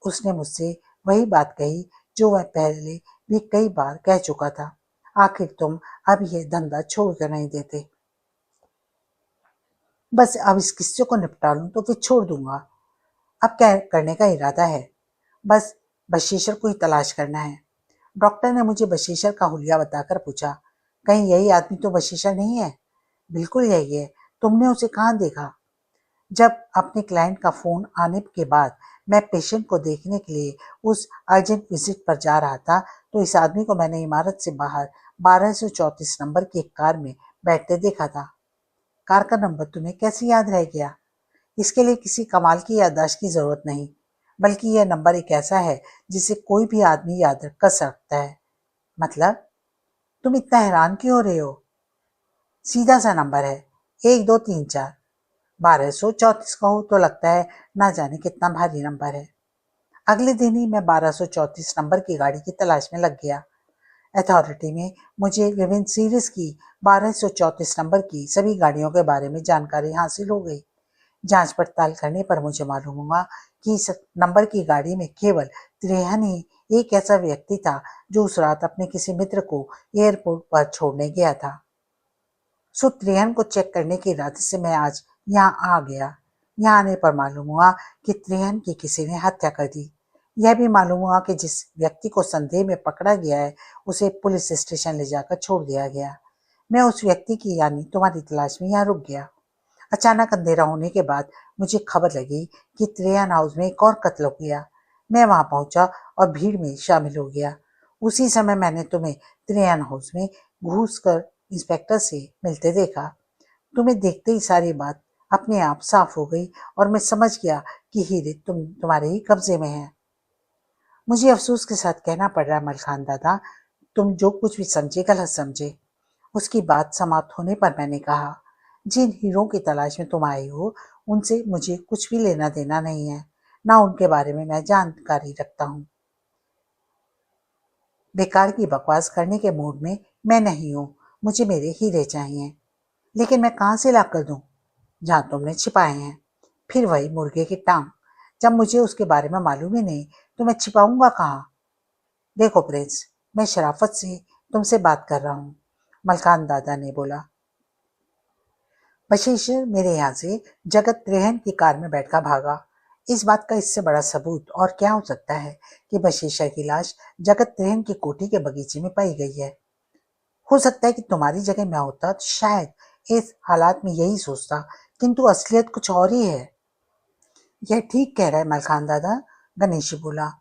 उसने मुझसे वही बात कही जो वह पहले भी कई बार कह चुका था। आखिर तुम अब यह धंधा छोड़ कर नहीं देते? बस अब इस किस्से को निपटा लूं तो फिर छोड़ दूंगा। अब क्या करने का इरादा है? बस बशीशर को ही तलाश करना है। डॉक्टर ने मुझे बशीशर का हुलिया बताकर पूछा, कहीं यही आदमी तो बशीशर नहीं है? बिल्कुल यही है। तुमने उसे कहाँ देखा? जब अपने क्लाइंट का फ़ोन आने के बाद मैं पेशेंट को देखने के लिए उस अर्जेंट विजिट पर जा रहा था, तो इस आदमी को मैंने इमारत से बाहर 1234 नंबर की एक कार में बैठते देखा था। कार का नंबर तुम्हें कैसे याद रह गया? इसके लिए किसी कमाल की याददाश्त की जरूरत नहीं, बल्कि यह नंबर एक ऐसा है जिसे कोई भी आदमी याद कर सकता है। मतलब? तुम इतना हैरान क्यों हो रहे हो? सीधा सा नंबर है, 1234। 1234 कहो तो लगता है ना जाने कितना भारी नंबर है। अगले दिन ही मैं 1234 नंबर की गाड़ी की तलाश में लग गया। अथॉरिटी में मुझे विभिन्न सीरीज की 1234 नंबर की सभी गाड़ियों के बारे में जानकारी हासिल हो गई। जांच पड़ताल करने पर मुझे मालूम हुआ कि इस नंबर की गाड़ी में केवल त्रेहन ही एक ऐसा व्यक्ति था जो उस रात अपने किसी मित्र को एयरपोर्ट पर छोड़ने गया था। सो त्रेहन को चेक करने के इरादे से मैं आज यहाँ आ गया। यहाँ आने पर मालूम हुआ कि त्रेहन की किसी ने हत्या कर दी। यह भी मालूम हुआ कि जिस व्यक्ति को संदेह में पकड़ा गया है उसे पुलिस स्टेशन ले जाकर छोड़ दिया गया। मैं उस व्यक्ति की यानी तुम्हारी तलाश में यहाँ रुक गया। अचानक अंधेरा होने के बाद मुझे खबर लगी कि त्रेयन हाउस में एक और कत्ल हो गया। मैं वहां पहुंचा और भीड़ में शामिल हो गया। उसी समय मैंने तुम्हें त्रेयन हाउस में घुसकर इंस्पेक्टर से मिलते देखा। तुम्हें देखते ही सारी बात अपने आप साफ हो गई और मैं समझ गया कि हीरे तुम्हारे ही कब्जे में है। मुझे अफसोस के साथ कहना पड़ रहा है मलखान दादा, तुम जो कुछ भी समझे गलत समझे। उसकी बात समाप्त होने पर मैंने कहा, जिन हीरों की तलाश में तुम आए हो उनसे मुझे कुछ भी लेना देना नहीं है, ना उनके बारे में मैं जानकारी रखता हूँ। बेकार की बकवास करने के मूड में मैं नहीं हूँ। मुझे मेरे हीरे चाहिए। लेकिन मैं कहाँ से ला कर दूँ जहाँ तुमने छिपाए हैं? फिर वही मुर्गे की टांग। जब मुझे उसके बारे में मालूम ही नहीं तो मैं छिपाऊंगा कहाँ? देखो प्रिंस, मैं शराफत से तुमसे बात कर रहा हूँ, मलकान दादा ने बोला। बशीर मेरे यहाँ से जगत त्रेहन की कार में बैठकर भागा। इस बात का इससे बड़ा सबूत और क्या हो सकता है कि बशीर की लाश जगत त्रेहन की कोठी के बगीचे में पाई गई है। हो सकता है कि तुम्हारी जगह मैं होता तो शायद इस हालात में यही सोचता, किंतु असलियत कुछ और ही है। यह ठीक कह रहा है मलखान दादा, गणेश बोला।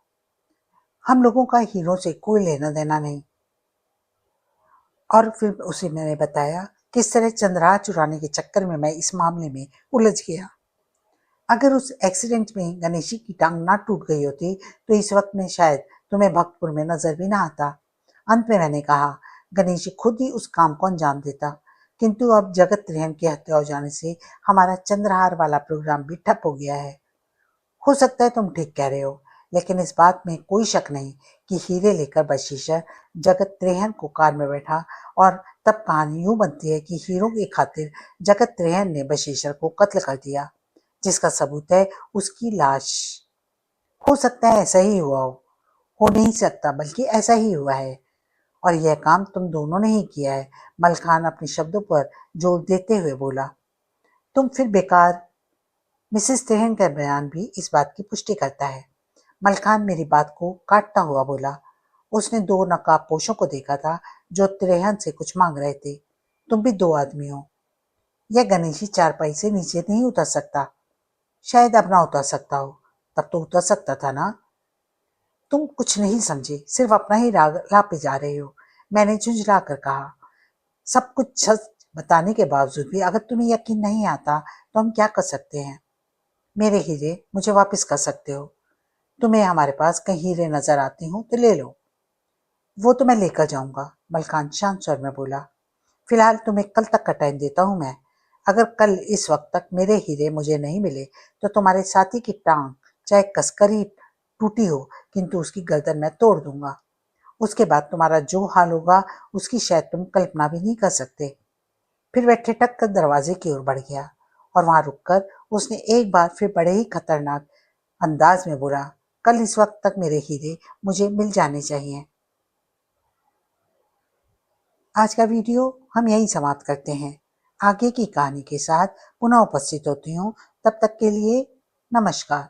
हम लोगों का हीरो से कोई लेना देना नहीं। और फिर उसे मैंने बताया किस तरह चंद्रहार चुराने के चक्कर में मैं इस मामले में उलझ गया। अगर उस एक्सीडेंट में गणेशी की टांग ना टूट गई होती तो इस वक्त में शायद तुम्हें भक्तपुर में नजर भी ना आता। अंत में मैंने कहा, गणेशी खुद ही उस काम को अंजाम देता, किंतु अब जगत त्रेहन की हत्या हो जाने से हमारा चंद्रहार वाला प्रोग्राम भी ठप हो गया है। हो सकता है तुम ठीक कह रहे हो, लेकिन इस बात में कोई शक नहीं कि हीरे लेकर बशीर जगत त्रेहन को कार में बैठा और तब कहानी यूं बनती है कि हीरो की खातिर जगत त्रेहन ने बशीर को कत्ल कर दिया, जिसका सबूत है उसकी लाश। हो सकता है ऐसा ही हुआ हो नहीं सकता बल्कि ऐसा ही हुआ है। और यह काम तुम दोनों ने ही किया है, मलखान अपने शब्दों पर जोर देते हुए बोला। तुम फिर बेकार। मिसेस त्रेहन का बयान भी इस बात की पुष्टि करता है। मलखान मेरी बात को काटता हुआ बोला। उसने दो नकाबपोशों को देखा था जो त्रेहन से कुछ मांग रहे थे। तुम भी दो आदमी हो। यह गणेशी चारपाई से नीचे नहीं उतर सकता। शायद अब ना उतर सकता हो, तब तो उतर सकता था ना। तुम कुछ नहीं समझे, सिर्फ अपना ही राग लापे जा रहे हो, मैंने झुंझला कर कहा। सब कुछ सच बताने के बावजूद भी अगर तुम्हें यकीन नहीं आता तो हम क्या कर सकते हैं? मेरे हीरे मुझे वापस कर सकते हो। तुम्हें हमारे पास कहीं हीरे नजर आते हो तो ले लो। वो तो मैं लेकर जाऊंगा, मलकान शांत स्वर में बोला। फिलहाल तुम्हें कल तक का टाइम देता हूं मैं। अगर कल इस वक्त तक मेरे हीरे मुझे नहीं मिले तो तुम्हारे साथी की टांग चाहे कसकर ही टूटी हो, किंतु उसकी गर्दन मैं तोड़ दूंगा। उसके बाद तुम्हारा जो हाल होगा उसकी शायद तुम कल्पना भी नहीं कर सकते। फिर वह ठिठक कर दरवाजे की ओर बढ़ गया और वहां रुककर उसने एक बार फिर बड़े ही खतरनाक अंदाज में बोला, कल इस वक्त तक मेरे हीरे मुझे मिल जाने चाहिए। आज का वीडियो हम यहीं समाप्त करते हैं। आगे की कहानी के साथ पुनः उपस्थित होती हूँ। तब तक के लिए नमस्कार।